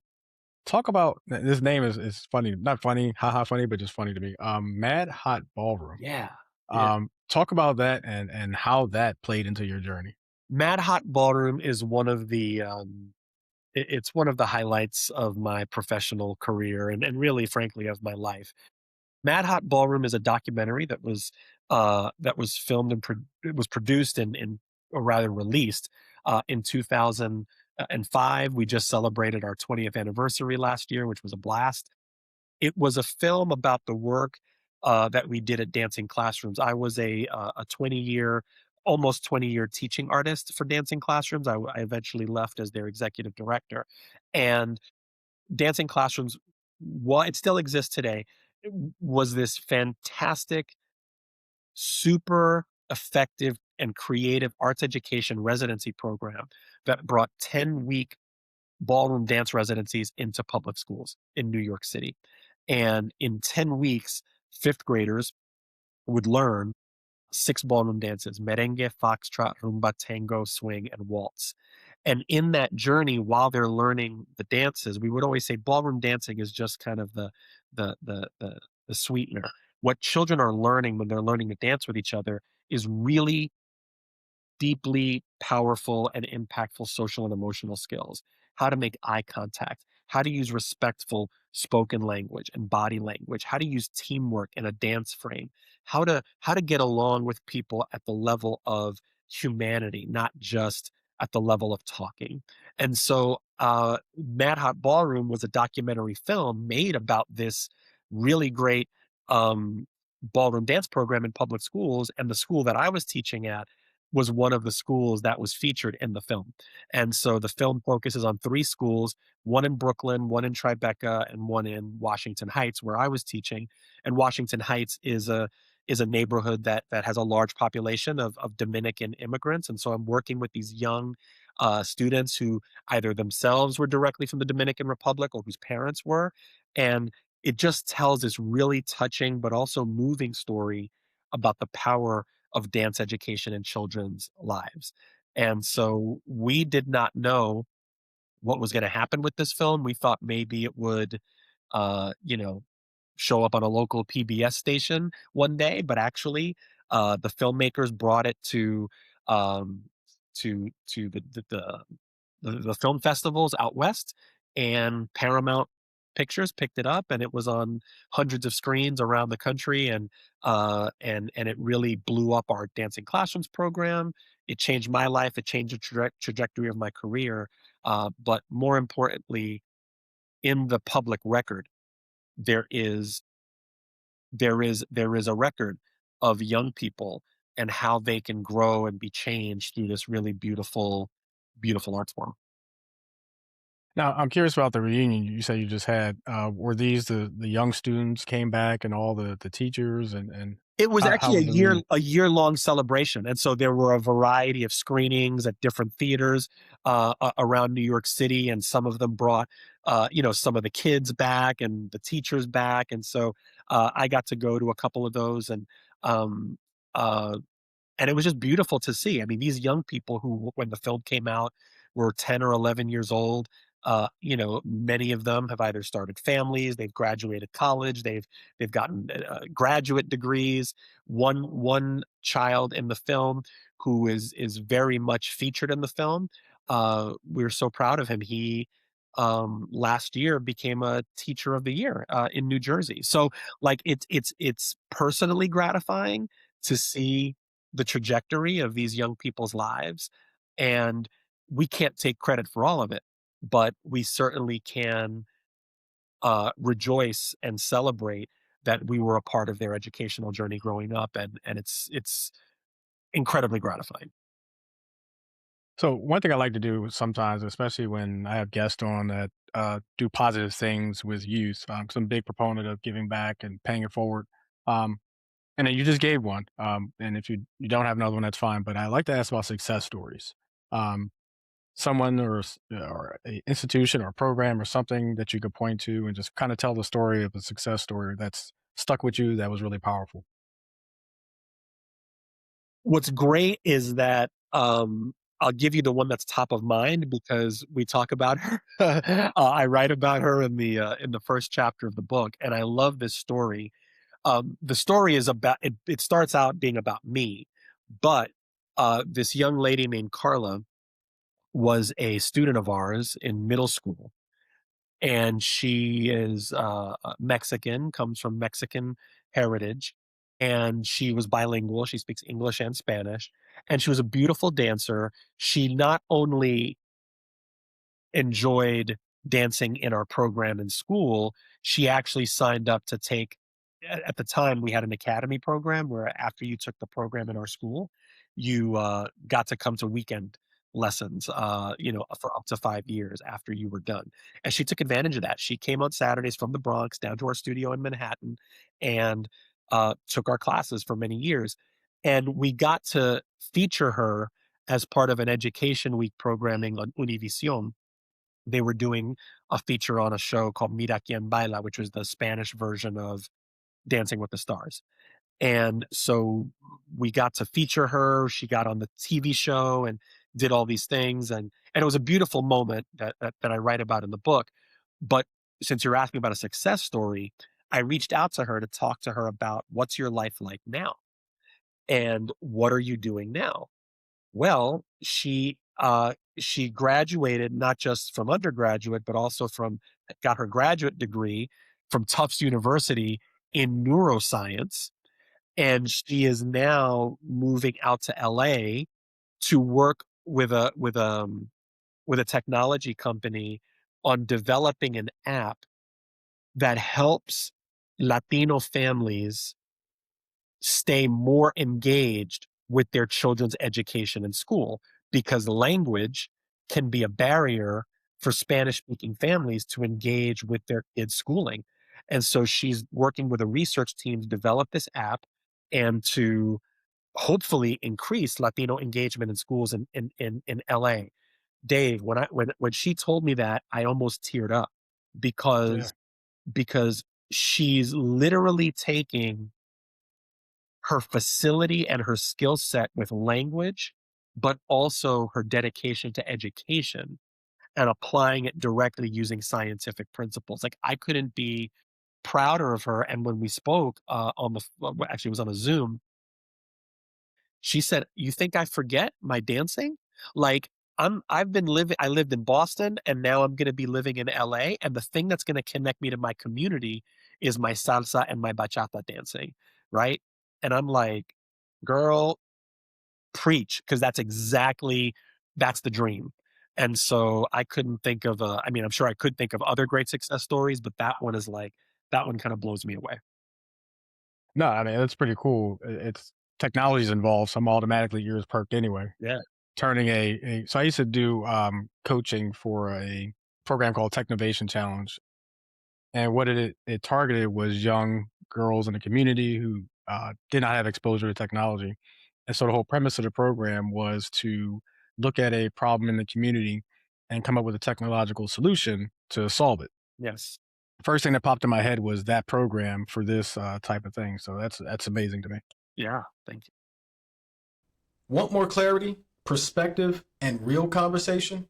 Talk about this name is funny, not funny, haha, funny, but just funny to me. Mad Hot Ballroom.
Yeah. Yeah.
Talk about that and how that played into your journey.
Mad Hot Ballroom is one of the it's one of the highlights of my professional career and really frankly of my life. Mad Hot Ballroom is a documentary that was filmed and it was produced and or rather released in 2005. We just celebrated our 20th anniversary last year, which was a blast. It was a film about the work that we did at dancing classrooms. I was a 20-year, almost 20-year teaching artist for dancing classrooms. I eventually left as their executive director, and dancing classrooms, while it still exists today, was this fantastic, super effective, and creative arts education residency program that brought 10-week ballroom dance residencies into public schools in New York City. And in 10 weeks, fifth graders would learn 6 ballroom dances: merengue, foxtrot, rumba, tango, swing, and waltz. And in that journey, while they're learning the dances, we would always say ballroom dancing is just kind of the sweetener. What children are learning when they're learning to dance with each other is really deeply powerful and impactful social and emotional skills. How to make eye contact, how to use respectful spoken language and body language, how to use teamwork in a dance frame, how to get along with people at the level of humanity, not just at the level of talking. And so Mad Hot Ballroom was a documentary film made about this really great ballroom dance program in public schools. And the school that I was teaching at was one of the schools that was featured in the film. And so the film focuses on 3 schools, one in Brooklyn, one in Tribeca, and one in Washington Heights, where I was teaching. And Washington Heights is a neighborhood that has a large population of Dominican immigrants. And so I'm working with these young students who either themselves were directly from the Dominican Republic or whose parents were. And it just tells this really touching but also moving story about the power of dance education in children's lives. And so we did not know what was gonna happen with this film. We thought maybe it would, you know, show up on a local PBS station one day, but actually, the filmmakers brought it um, to the film festivals out west, and Paramount Pictures picked it up, and it was on hundreds of screens around the country, and it really blew up our dancing classrooms program. It changed my life. It changed the trajectory of my career. But more importantly, in the public record, there is there is a record of young people and how they can grow and be changed through this really beautiful art form.
Now, I'm curious about the reunion you said you just had. Were these the young students came back and all the teachers and
It was
how
actually
was the reunion?
a year-long celebration, and so there were a variety of screenings at different theaters, around New York City, and some of them brought, some of the kids back and the teachers back, and so, I got to go to a couple of those, um, uh and it was just beautiful to see. I mean, these young people who, when the film came out, were 10 or 11 years old. Many of them have either started families, they've graduated college, they've gotten graduate degrees. One child in the film who is very much featured in the film. We're so proud of him. He last year became a teacher of the year in New Jersey. So like it's personally gratifying to see the trajectory of these young people's lives. And we can't take credit for all of it, but we certainly can rejoice and celebrate that we were a part of their educational journey growing up, and it's incredibly gratifying.
So one thing I like to do sometimes, especially when I have guests on that do positive things with youth, 'cause I'm a big proponent of giving back and paying it forward. Um, and then you just gave one, and if you don't have another one, that's fine. But I like to ask about success stories. Um, someone or a institution or a program or something that you could point to and just kind of tell the story of a success story that's stuck with you that was really powerful?
What's great is that I'll give you the one that's top of mind because we talk about her. I write about her in the first chapter of the book, and I love this story. The story is about it. It starts out being about me, but this young lady named Carla was a student of ours in middle school, and she is Mexican, comes from Mexican heritage, and she was bilingual. She speaks English and Spanish, and she was a beautiful dancer. She not only enjoyed dancing in our program in school, she actually signed up to take at the time, we had an academy program where after you took the program in our school, you, got to come to weekend lessons, for up to 5 years after you were done, and she took advantage of that. She came on Saturdays from the Bronx down to our studio in Manhattan and, took our classes for many years, and we got to feature her as part of an education week programming on Univision. They were doing a feature on a show called Mira Quien Baila, which was the Spanish version of Dancing with the Stars. And so we got to feature her. She got on the TV show and did all these things. And it was a beautiful moment that I write about in the book. But since you're asking about a success story, I reached out to her to talk to her about what's your life like now? And what are you doing now? Well, she graduated not just from undergraduate, but also from got her graduate degree from Tufts University in neuroscience, and she is now moving out to LA to work with a technology company on developing an app that helps Latino families stay more engaged with their children's education in school because language can be a barrier for Spanish speaking families to engage with their kids' schooling. And so she's working with a research team to develop this app and to hopefully increase Latino engagement in schools in LA. Dave, when she told me that, I almost teared up
Yeah.
because because she's literally taking her facility and her skill set with language, but also her dedication to education and applying it directly using scientific principles. Like I couldn't be prouder of her. And when we spoke actually it was on a Zoom, she said, "You think I forget my dancing? Like I lived in Boston and now I'm going to be living in LA. And the thing that's going to connect me to my community is my salsa and my bachata dancing." Right. And I'm like, girl, preach. Cause that's the dream. And so I couldn't think of I mean, I'm sure I could think of other great success stories, but that one kind of blows me away.
No, I mean, that's pretty cool. It's technology's involved, so I'm automatically ears perked anyway.
Yeah.
Turning so I used to do coaching for a program called Technovation Challenge. And what it targeted was young girls in the community who did not have exposure to technology. And so the whole premise of the program was to look at a problem in the community and come up with a technological solution to solve it.
Yes.
First thing that popped in my head was that program for this type of thing. So that's amazing to me.
Yeah. Thank you.
Want more clarity, perspective, and real conversation?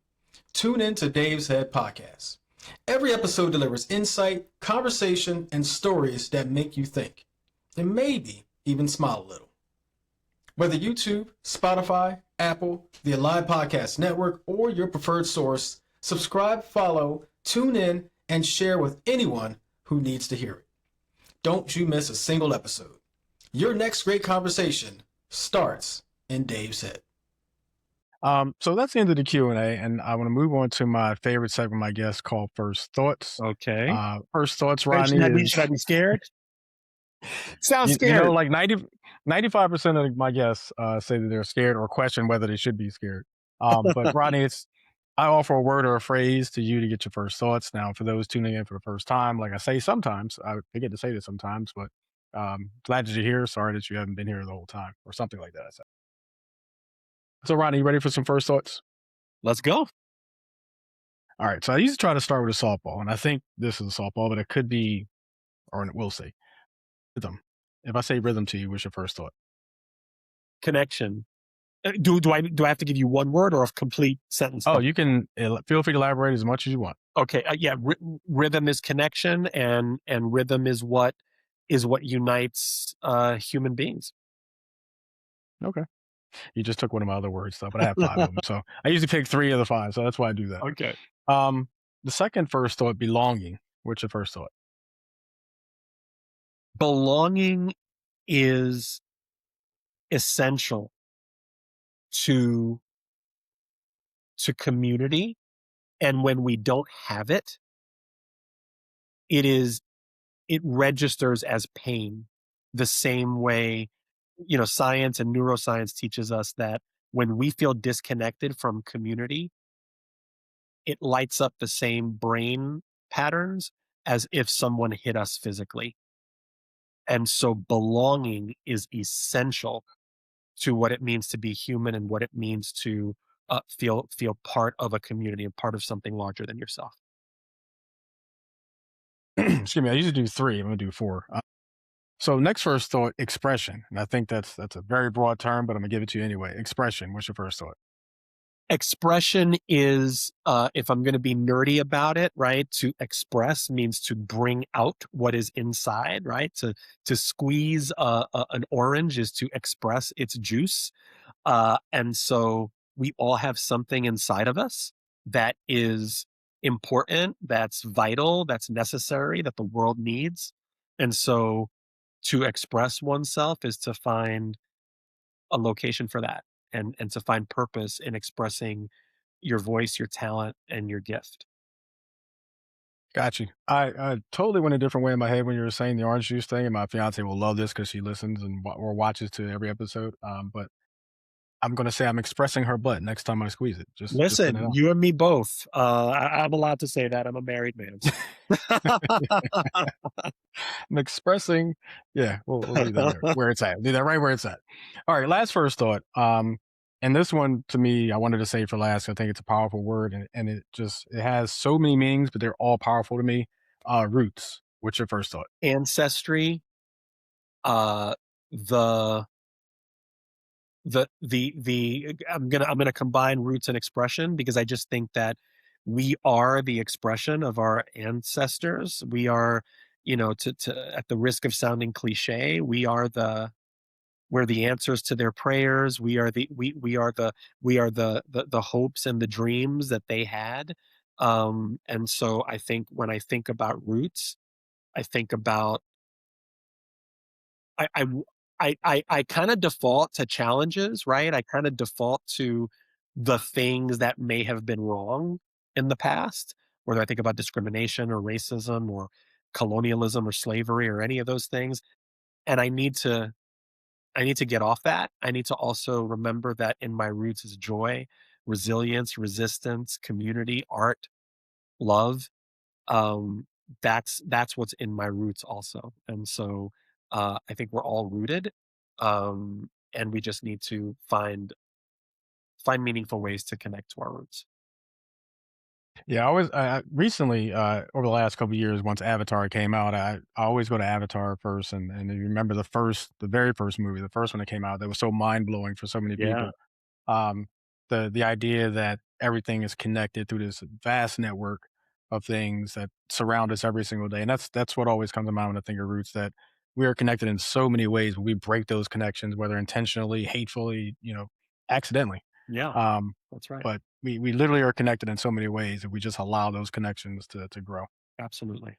Tune in to Dave's Head Podcast. Every episode delivers insight, conversation, and stories that make you think, and maybe even smile a little. Whether YouTube, Spotify, Apple, the Alive Podcast Network, or your preferred source, subscribe, follow, tune in, and share with anyone who needs to hear it. Don't you miss a single episode. Your next great conversation starts in Dave's head.
So that's the end of the Q&A, and I want to move on to my favorite segment, I guess, called First Thoughts.
Okay.
First Thoughts,
Wait,
Rodney, is
should I be scared? Sounds
you know,
scared.
like 95% of my guests say that they're scared or question whether they should be scared. But Rodney, I offer a word or a phrase to you to get your first thoughts. Now, for those tuning in for the first time, like I say sometimes, I forget to say this sometimes, but glad that you're here. Sorry that you haven't been here the whole time or something like that. So, Rodney, you ready for some first thoughts?
Let's go.
All right. So I used to try to start with a softball, and I think this is a softball, but it could be, or we'll say rhythm. If I say rhythm to you, what's your first thought?
Connection. Do I have to give you one word or a complete sentence?
Oh, you can feel free to elaborate as much as you want.
Okay. Yeah. Rhythm is connection, and rhythm is what unites human beings.
Okay. You just took one of my other words, though, but I have 5 of them. So I usually pick 3 of the 5, so that's why I do that.
Okay.
Um, the second first thought, belonging. What's your first thought?
Belonging is essential to community, and when we don't have it, it registers as pain. The same way, science and neuroscience teaches us that when we feel disconnected from community, it lights up the same brain patterns as if someone hit us physically. And so belonging is essential to what it means to be human and what it means to feel part of a community and part of something larger than yourself.
Excuse me. I usually do 3. I'm going to do 4. So next first thought, expression. And I think that's a very broad term, but I'm going to give it to you anyway. Expression. What's your first thought?
Expression is, if I'm going to be nerdy about it, right? To express means to bring out what is inside, right? To squeeze an orange is to express its juice. And so we all have something inside of us that is important, that's vital, that's necessary, that the world needs. And so to express oneself is to find a location for that, and to find purpose in expressing your voice, your talent, and your gift.
Got you. I totally went a different way in my head when you were saying the orange juice thing, and my fiance will love this because she listens and or watches to every episode. But I'm going to say I'm expressing her butt next time I squeeze it. Just putting it
Listen,
out.
you and me both. I'm allowed to say that. I'm a married man.
I'm expressing. Yeah, we'll leave that there where it's at. Leave that right where it's at. All right, last first thought. And this one to me, I wanted to say for last. I think it's a powerful word, and it has so many meanings, but they're all powerful to me. Roots. What's your first thought?
Ancestry, uh, the I'm gonna combine roots and expression because I just think that we are the expression of our ancestors. We are, to at the risk of sounding cliche, we're the answers to their prayers. We are the hopes and the dreams that they had. And so I think when I think about roots, I think about I w I kinda default to challenges, right? I kinda default to the things that may have been wrong in the past, whether I think about discrimination or racism or colonialism or slavery or any of those things, and I need to get off that. I need to also remember that in my roots is joy, resilience, resistance, community, art, love. um, that's what's in my roots also. And so I think we're all rooted, and we just need to find meaningful ways to connect to our roots.
Yeah, I always recently over the last couple of years, once Avatar came out, I always go to Avatar first, and you remember the very first movie, the first one that came out, that was so mind blowing for so many
Yeah,
people. Um, the idea that everything is connected through this vast network of things that surround us every single day, and that's what always comes to mind when I think of roots. That we are connected in so many ways, but we break those connections, whether intentionally, hatefully, accidentally.
yeah,
Um,
that's right.
but we literally are connected in so many ways if we just allow those connections to grow.
Absolutely.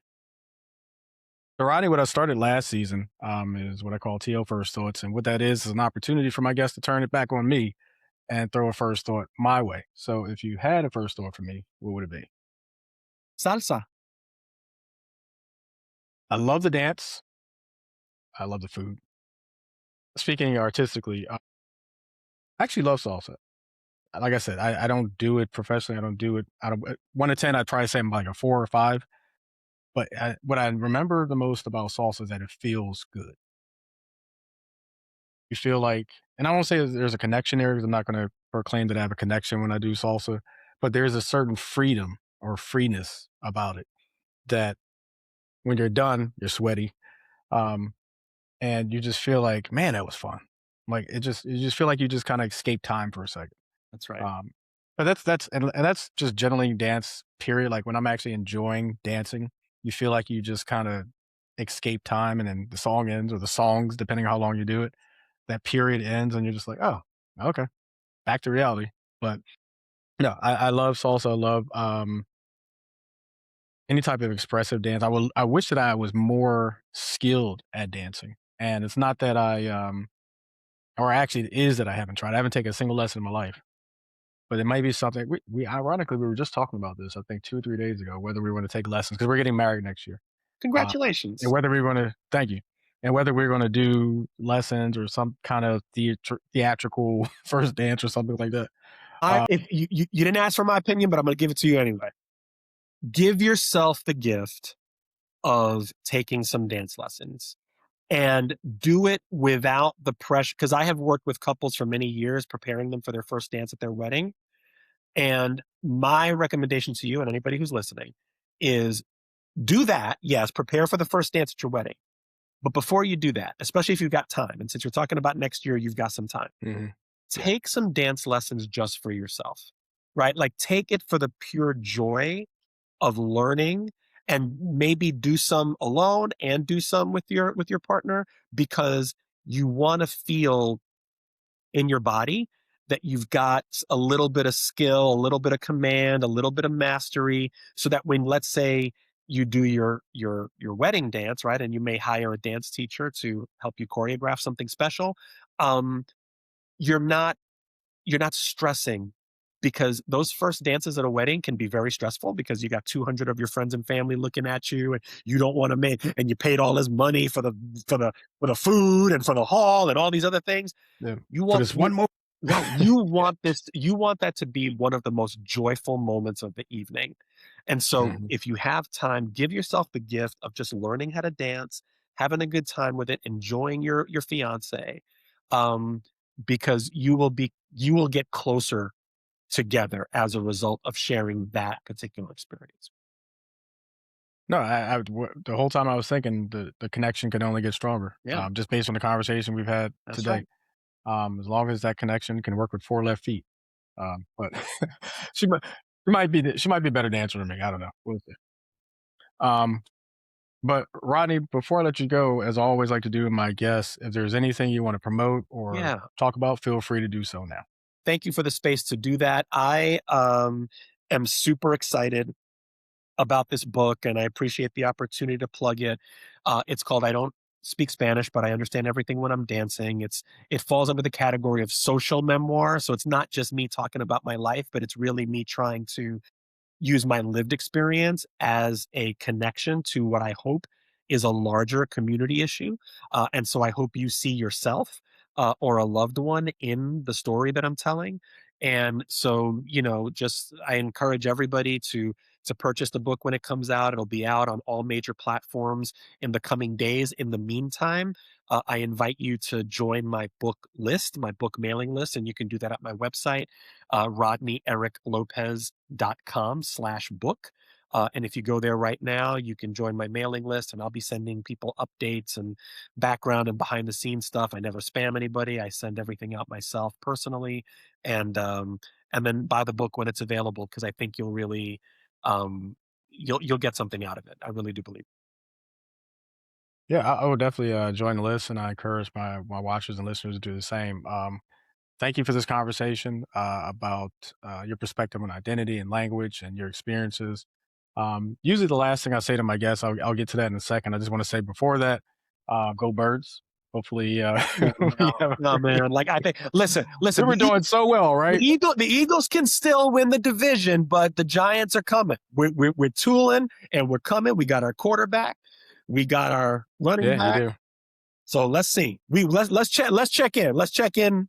So, Rodney, what I started last season is what I call TL First Thoughts. And what that is an opportunity for my guests to turn it back on me and throw a first thought my way. So, if you had a first thought for me, what would it be?
Salsa.
I love the dance. I love the food. Speaking artistically, I actually love salsa. Like I said, I don't do it professionally. I don't do it out of 1 to 10. I'd probably say I'm like a 4 or 5. But what I remember the most about salsa is that it feels good. You feel like, and I won't say there's a connection there because I'm not going to proclaim that I have a connection when I do salsa, but there's a certain freedom or freeness about it that when you're done, you're sweaty. Um, and you just feel like, man, that was fun. Like you just feel like you just kind of escape time for a second.
That's right.
But and that's just generally dance period. Like when I'm actually enjoying dancing, you feel like you just kind of escape time and then the song ends or the songs, depending on how long you do it, that period ends and you're just like, oh, okay, back to reality. But no, I love salsa. I love any type of expressive dance. I wish that I was more skilled at dancing. And it's not that or actually it is that I haven't tried. I haven't taken a single lesson in my life. But it might be something we ironically, we were just talking about this, I think 2 or 3 days ago, whether we want to take lessons because we're getting married next year.
Congratulations.
And whether we're gonna thank you. And whether we're gonna do lessons or some kind of theatrical first dance or something like that.
If you didn't ask for my opinion, but I'm going to give it to you anyway. Give yourself the gift of taking some dance lessons and do it without the pressure. Because I have worked with couples for many years, preparing them for their first dance at their wedding. And my recommendation to you and anybody who's listening is do that. Yes, prepare for the first dance at your wedding. But before you do that, especially if you've got time, and since you're talking about next year, you've got some time, take some dance lessons just for yourself, right? Like take it for the pure joy of learning, and maybe do some alone and do some with your partner, because you want to feel in your body that you've got a little bit of skill, a little bit of command, a little bit of mastery, so that when, let's say, you do your wedding dance, right, and you may hire a dance teacher to help you choreograph something special, you're not stressing, because those first dances at a wedding can be very stressful because you got 200 of your friends and family looking at you, and you don't want to make, and you paid all this money for the food and for the hall and all these other things.
Yeah.
You
For
want
this one more
you want that to be one of the most joyful moments of the evening. And so if you have time, give yourself the gift of just learning how to dance, having a good time with it, enjoying your fiance, because you will get closer together as a result of sharing that particular experience.
No, the whole time I was thinking the connection can only get stronger.
Yeah.
Just based on the conversation we've had
That's
today.
right.
As long as that connection can work with 4 left feet. But she might be a better dancer than me. I don't know. We'll see. But Rodney, before I let you go, as I always like to do with my guests, if there's anything you want to promote or talk about, feel free to do so now.
Thank you for the space to do that. I am super excited about this book, and I appreciate the opportunity to plug it. It's called I Don't Speak Spanish, but I Understand Everything When I'm Dancing. It falls under the category of social memoir, so it's not just me talking about my life, but it's really me trying to use my lived experience as a connection to what I hope is a larger community issue. And so I hope you see yourself or a loved one in the story that I'm telling. And so, just I encourage everybody to purchase the book when it comes out. It'll be out on all major platforms in the coming days. In the meantime, I invite you to join my book list, my book mailing list, and you can do that at my website, rodneyriclopez.com/book. And if you go there right now, you can join my mailing list, and I'll be sending people updates and background and behind the scenes stuff. I never spam anybody. I send everything out myself personally, and then buy the book when it's available, because I think you'll really you'll get something out of it. I really do believe.
Yeah, I would definitely join the list, and I encourage my watchers and listeners to do the same. Thank you for this conversation about your perspective on identity and language and your experiences. Usually, the last thing I say to my guests, I'll get to that in a second. I just want to say before that, go Birds. Hopefully,
No, man. Like, I think, listen.
we were doing so well, right?
The Eagles can still win the division, but the Giants are coming. We're tooling and we're coming. We got our quarterback. We got our running back.
You do.
So let's see. Let's check in. Let's check in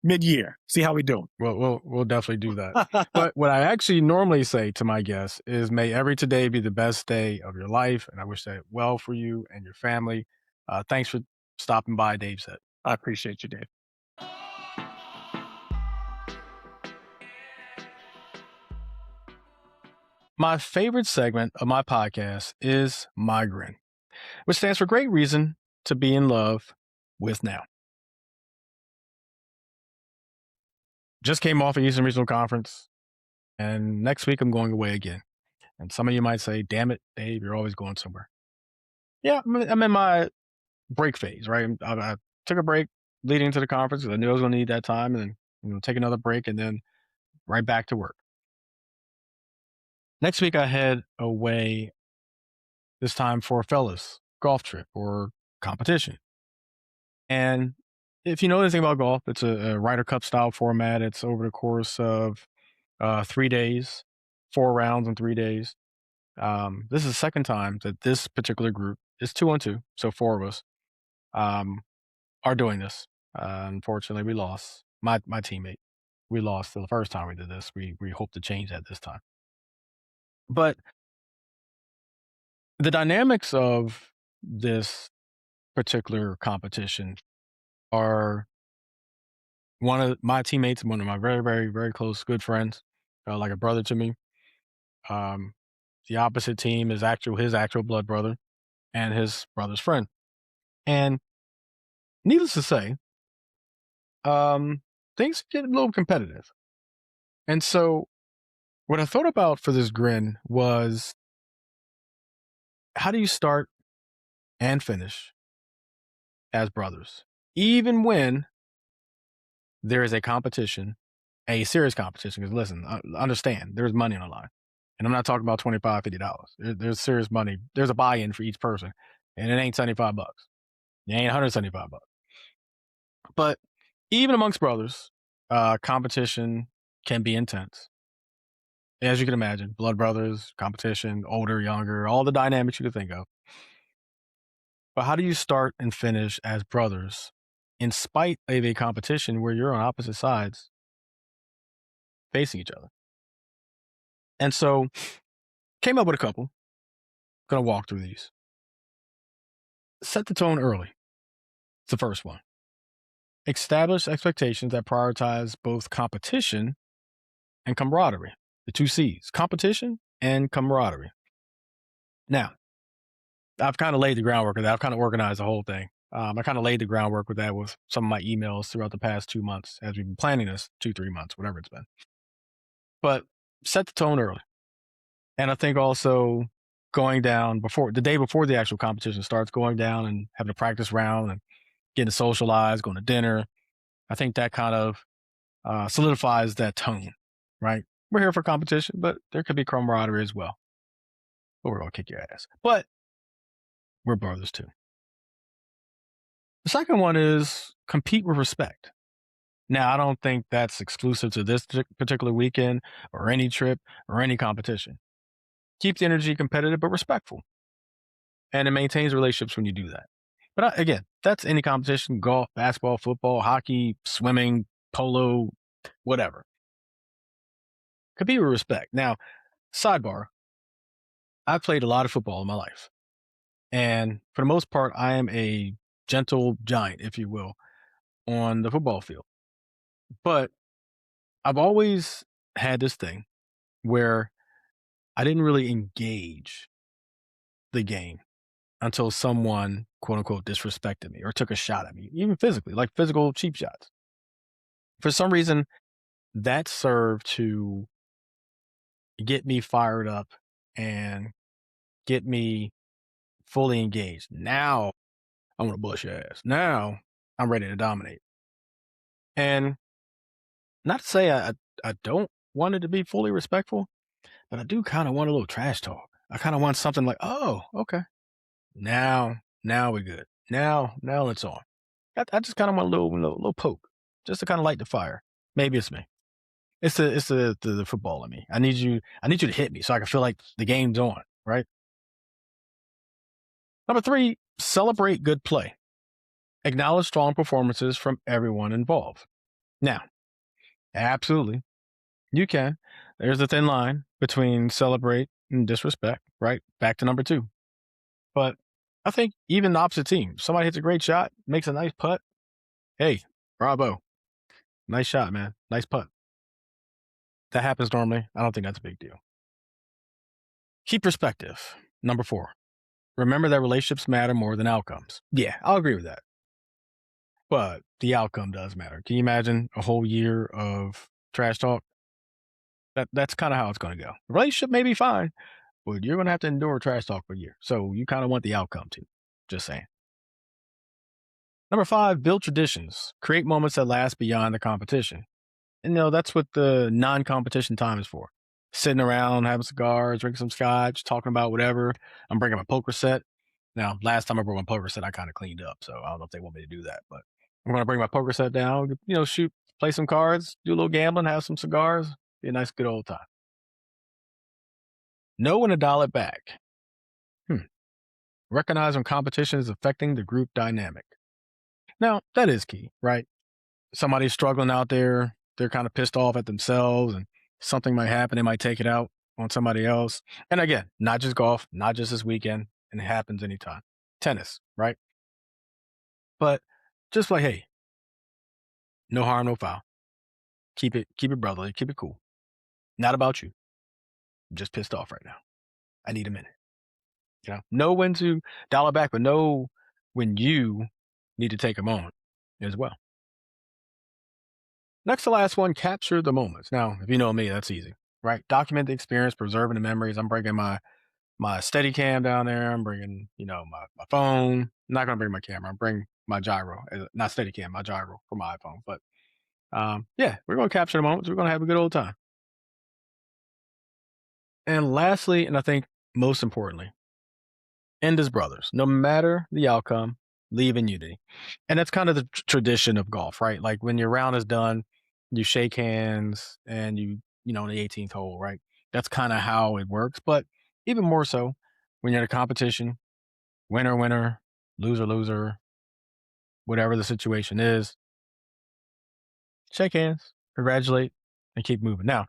mid-year. See how we do.
We'll definitely do that. But what I actually normally say to my guests is, may every today be the best day of your life, and I wish that well for you and your family. Thanks for stopping by, Dave said.
I appreciate you, Dave.
My favorite segment of my podcast is my GRIN, which stands for Great Reason to Be in Love with Now. Just came off of Eastern Regional Conference, and next week I'm going away again. And some of you might say, damn it, Dave, you're always going somewhere. Yeah, I'm in my break phase, right? I took a break leading into the conference because I knew I was going to need that time, and then take another break, and then right back to work. Next week I head away, this time for a fellas golf trip or competition. And if you know anything about golf, it's a Ryder Cup style format. It's over the course of 3 days, 4 rounds in 3 days. This is the second time that this particular group is 2-2, so 4 of us are doing this. Unfortunately, we lost. My teammate, we lost the first time we did this. We hope to change that this time. But the dynamics of this particular competition are one of my teammates, one of my very, very, very close, good friends, like a brother to me. The opposite team is his actual blood brother and his brother's friend. And needless to say, things get a little competitive. And so what I thought about for this GRIN was, how do you start and finish as brothers, even when there is a competition, a serious competition? Because listen, understand, there's money on the line. And I'm not talking about $25, $50. There's serious money. There's a buy-in for each person. And it ain't $75. It ain't $175. But even amongst brothers, competition can be intense. As you can imagine, blood brothers, competition, older, younger, all the dynamics you could think of. But how do you start and finish as brothers in spite of a competition where you're on opposite sides facing each other? And so came up with a couple. Gonna walk through these. Set the tone early. It's the first one. Establish expectations that prioritize both competition and camaraderie. The 2 C's, competition and camaraderie. Now, I've kind of laid the groundwork with that. I've kind of organized the whole thing. I kind of laid the groundwork with that with some of my emails throughout the past 2 months as we've been planning this, 2-3 months, whatever it's been. But set the tone early. And I think also going down the day before the actual competition starts, going down and having a practice round and getting to socialize, going to dinner. I think that kind of solidifies that tone, right? We're here for competition, but there could be camaraderie as well. But we're going to kick your ass. But we're brothers too. The second one is compete with respect. Now, I don't think that's exclusive to this particular weekend or any trip or any competition. Keep the energy competitive but respectful. And it maintains relationships when you do that. But again, that's any competition: golf, basketball, football, hockey, swimming, polo, whatever. Compete with respect. Now, sidebar, I've played a lot of football in my life. And for the most part, I am a gentle giant, if you will, on the football field. But I've always had this thing where I didn't really engage the game until someone, quote unquote, disrespected me or took a shot at me, even physically, like physical cheap shots. For some reason, that served to get me fired up and get me fully engaged. Now I want to bust your ass. Now I'm ready to dominate. And not to say I don't want it to be fully respectful, but I do kind of want a little trash talk. I kind of want something like, oh, okay. Now we're good. Now it's on. I just kind of want a little poke, just to kind of light the fire. Maybe it's me. It's the football in me. I need you to hit me so I can feel like the game's on, right? Number 3, celebrate good play. Acknowledge strong performances from everyone involved. Now, absolutely, you can. There's a thin line between celebrate and disrespect, right? Back to number 2. But I think even the opposite team, somebody hits a great shot, makes a nice putt. Hey, bravo. Nice shot, man. Nice putt. That happens normally. I don't think that's a big deal. Keep perspective. Number 4. Remember that relationships matter more than outcomes. Yeah, I'll agree with that. But the outcome does matter. Can you imagine a whole year of trash talk? That's kind of how it's going to go. The relationship may be fine, but you're going to have to endure trash talk for a year. So you kind of want the outcome too. Just saying. Number 5, build traditions. Create moments that last beyond the competition. And that's what the non-competition time is for. Sitting around, having cigars, drinking some scotch, talking about whatever. I'm bringing my poker set. Now, last time I brought my poker set, I kind of cleaned up. So I don't know if they want me to do that, but I'm going to bring my poker set down, shoot, play some cards, do a little gambling, have some cigars. Be a nice, good old time. Know when to dial it back. Recognize when competition is affecting the group dynamic. Now, that is key, right? Somebody's struggling out there. They're kind of pissed off at themselves and something might happen. They might take it out on somebody else. And again, not just golf, not just this weekend, and it happens anytime. Tennis, right? But just like, hey, no harm, no foul. Keep it brotherly, keep it cool. Not about you. I'm just pissed off right now. I need a minute. Know when to dial it back, but know when you need to take a moment as well. Next to last one, capture the moments. Now, if you know me, that's easy, right? Document the experience, preserving the memories. I'm bringing my steady cam down there. I'm bringing, my phone. I'm not going to bring my camera. I'm bringing my gyro, not steady cam, my gyro for my iPhone. But yeah, we're going to capture the moments. We're going to have a good old time. And lastly, and I think most importantly, end as brothers. No matter the outcome, leave in unity. And that's kind of the tradition of golf, right? Like when your round is done, you shake hands and in the 18th hole, right? That's kind of how it works. But even more so, when you're in a competition, winner, winner, loser, loser, whatever the situation is, shake hands, congratulate, and keep moving. Now,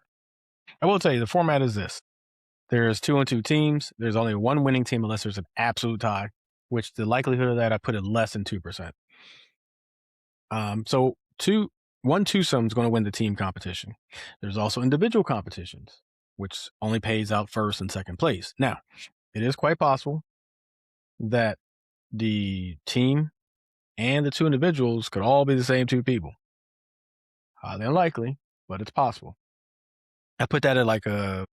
I will tell you, the format is this. There's 2-on-2 teams. There's only one winning team unless there's an absolute tie, which the likelihood of that, I put it less than 2%. So one twosome is going to win the team competition. There's also individual competitions, which only pays out first and second place. Now, it is quite possible that the team and the two individuals could all be the same two people. Highly unlikely, but it's possible. I put that at like a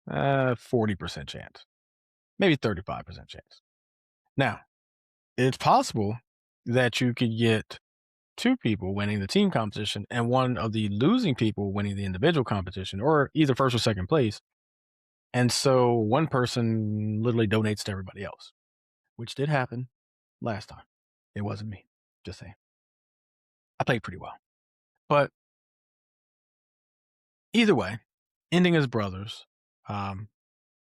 40% chance, maybe 35% chance. Now, it's possible that you could get two people winning the team competition and one of the losing people winning the individual competition, or either first or second place. And so one person literally donates to everybody else, which did happen last time. It wasn't me, just saying. I played pretty well. But either way, ending as brothers,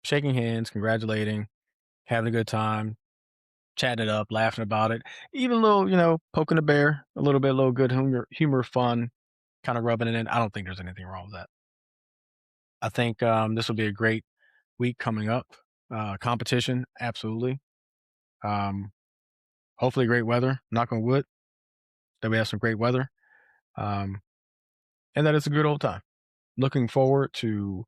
shaking hands, congratulating, having a good time, chatting it up, laughing about it, even a little, poking the bear a little bit, a little good humor, fun, kind of rubbing it in. I don't think there's anything wrong with that. I think this will be a great week coming up. Competition, absolutely. Hopefully great weather, knock on wood, that we have some great weather. And that it's a good old time. Looking forward to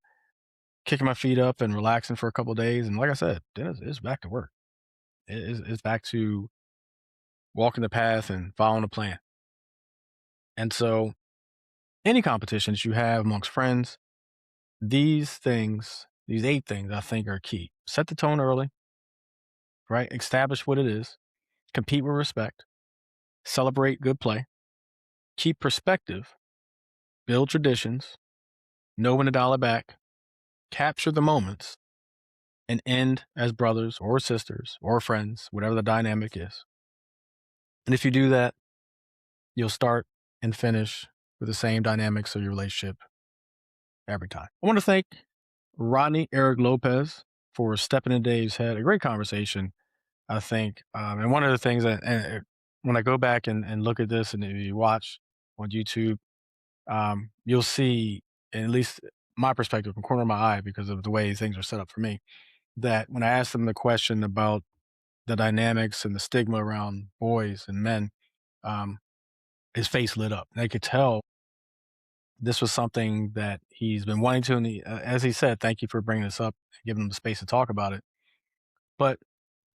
kicking my feet up and relaxing for a couple of days. And like I said, then it's back to work. It's back to walking the path and following the plan. And so any competitions you have amongst friends, these 8 things I think are key. Set the tone early, right? Establish what it is. Compete with respect. Celebrate good play. Keep perspective. Build traditions. Know when to dial it back. Capture the moments. And end as brothers or sisters or friends, whatever the dynamic is. And if you do that, you'll start and finish with the same dynamics of your relationship every time. I want to thank Rodney Eric López for stepping in Dave's head. A great conversation, I think. And one of the things that when I go back and look at this and you watch on YouTube, you'll see, at least my perspective from the corner of my eye, because of the way things are set up for me, that when I asked him the question about the dynamics and the stigma around boys and men, his face lit up. And I could tell this was something that he's been wanting to, and as he said, thank you for bringing this up, giving him the space to talk about it. But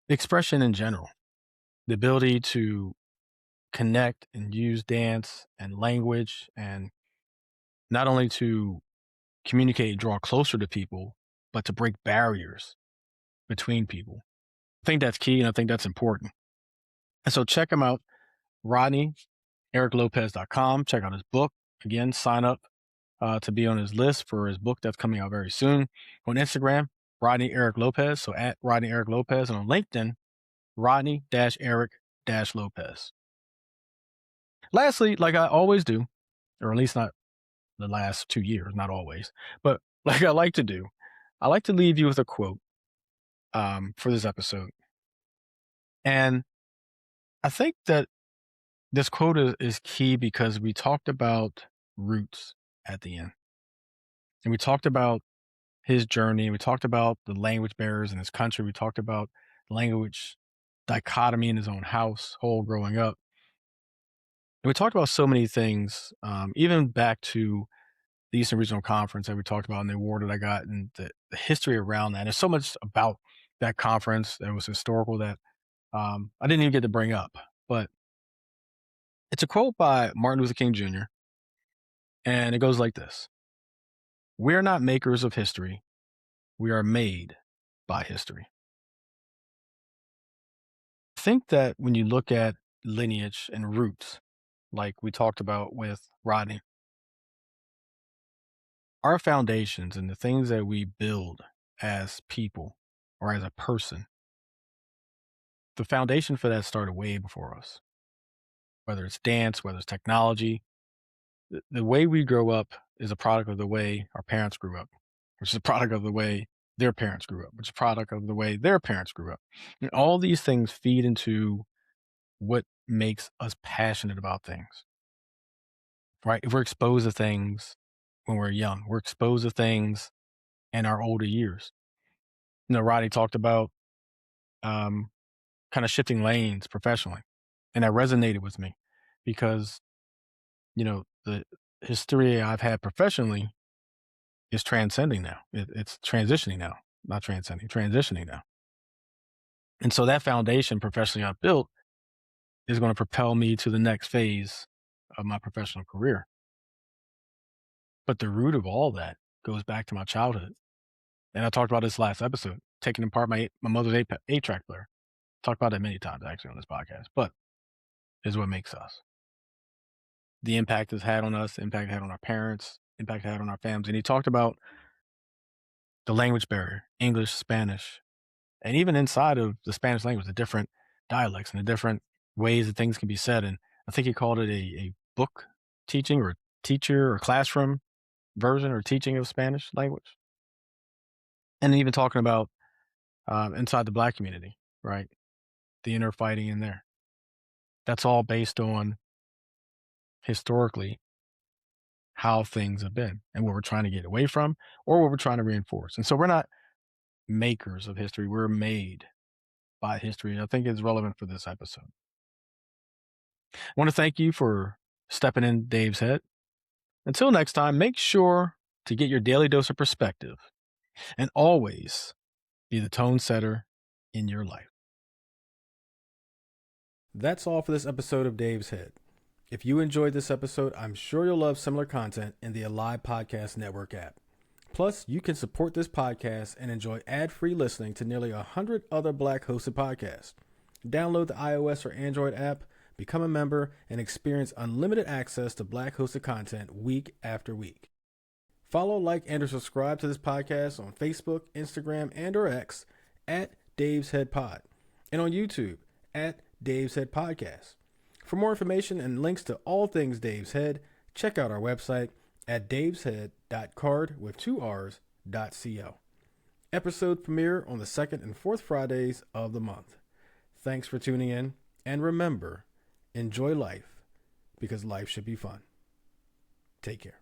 expression in general, the ability to connect and use dance and language, and not only to communicate, draw closer to people, but to break barriers between people. I think that's key, and I think that's important. And so check him out, RodneyEricLopez.com. Check out his book. Again, sign up to be on his list for his book that's coming out very soon. On Instagram, Rodney Eric Lopez, so at Rodney Eric Lopez. And on LinkedIn, Rodney-Eric-Lopez. Lastly, like I always do, or at least not the last 2 years, not always, but like I like to do, I like to leave you with a quote for this episode. And I think that this quote is key because we talked about roots at the end. And we talked about his journey. We talked about the language barriers in his country. We talked about language dichotomy in his own household growing up. And we talked about so many things, even back to the Eastern Regional Conference that we talked about and the award that I got and the history around that. And there's so much about that conference that was historical that I didn't even get to bring up. But it's a quote by Martin Luther King Jr. And it goes like this: "We are not makers of history. We are made by history." I think that when you look at lineage and roots, like we talked about with Rodney, our foundations and the things that we build as people or as a person, the foundation for that started way before us. Whether it's dance, whether it's technology, the way we grow up is a product of the way our parents grew up, which is a product of the way their parents grew up, which is a product of the way their parents grew up. And all these things feed into what makes us passionate about things, right? If we're exposed to things when we're young, we're exposed to things in our older years. Rodney talked about kind of shifting lanes professionally, and that resonated with me because, the history I've had professionally is transcending now. It's transitioning now, not transcending, transitioning now. And so that foundation professionally I've built is going to propel me to the next phase of my professional career. But the root of all that goes back to my childhood. And I talked about this last episode, taking apart my mother's 8-track player. Talked about that many times actually on this podcast, but is what makes us. The impact it's had on us, impact it had on our parents, impact it had on our families. And he talked about the language barrier, English, Spanish, and even inside of the Spanish language, the different dialects and the different ways that things can be said. And I think he called it a book teaching or teacher or classroom version or teaching of Spanish language. And even talking about inside the Black community, right? The inner fighting in there. That's all based on historically how things have been and what we're trying to get away from or what we're trying to reinforce. And so we're not makers of history. We're made by history. I think it's relevant for this episode. I want to thank you for stepping in Dave's head. Until next time, make sure to get your daily dose of perspective and always be the tone setter in your life. That's all for this episode of Dave's Head. If you enjoyed this episode, I'm sure you'll love similar content in the Alive Podcast Network app. Plus, you can support this podcast and enjoy ad-free listening to nearly 100 other Black-hosted podcasts. Download the iOS or Android app, become a member, and experience unlimited access to Black-hosted content week after week. Follow, like, and or subscribe to this podcast on Facebook, Instagram, and or X at Dave's Head Pod, and on YouTube at Dave's Head Podcast. For more information and links to all things Dave's Head, check out our website at daveshead.card.co. Episode premiere on the 2nd and 4th Fridays of the month. Thanks for tuning in, and remember, enjoy life because life should be fun. Take care.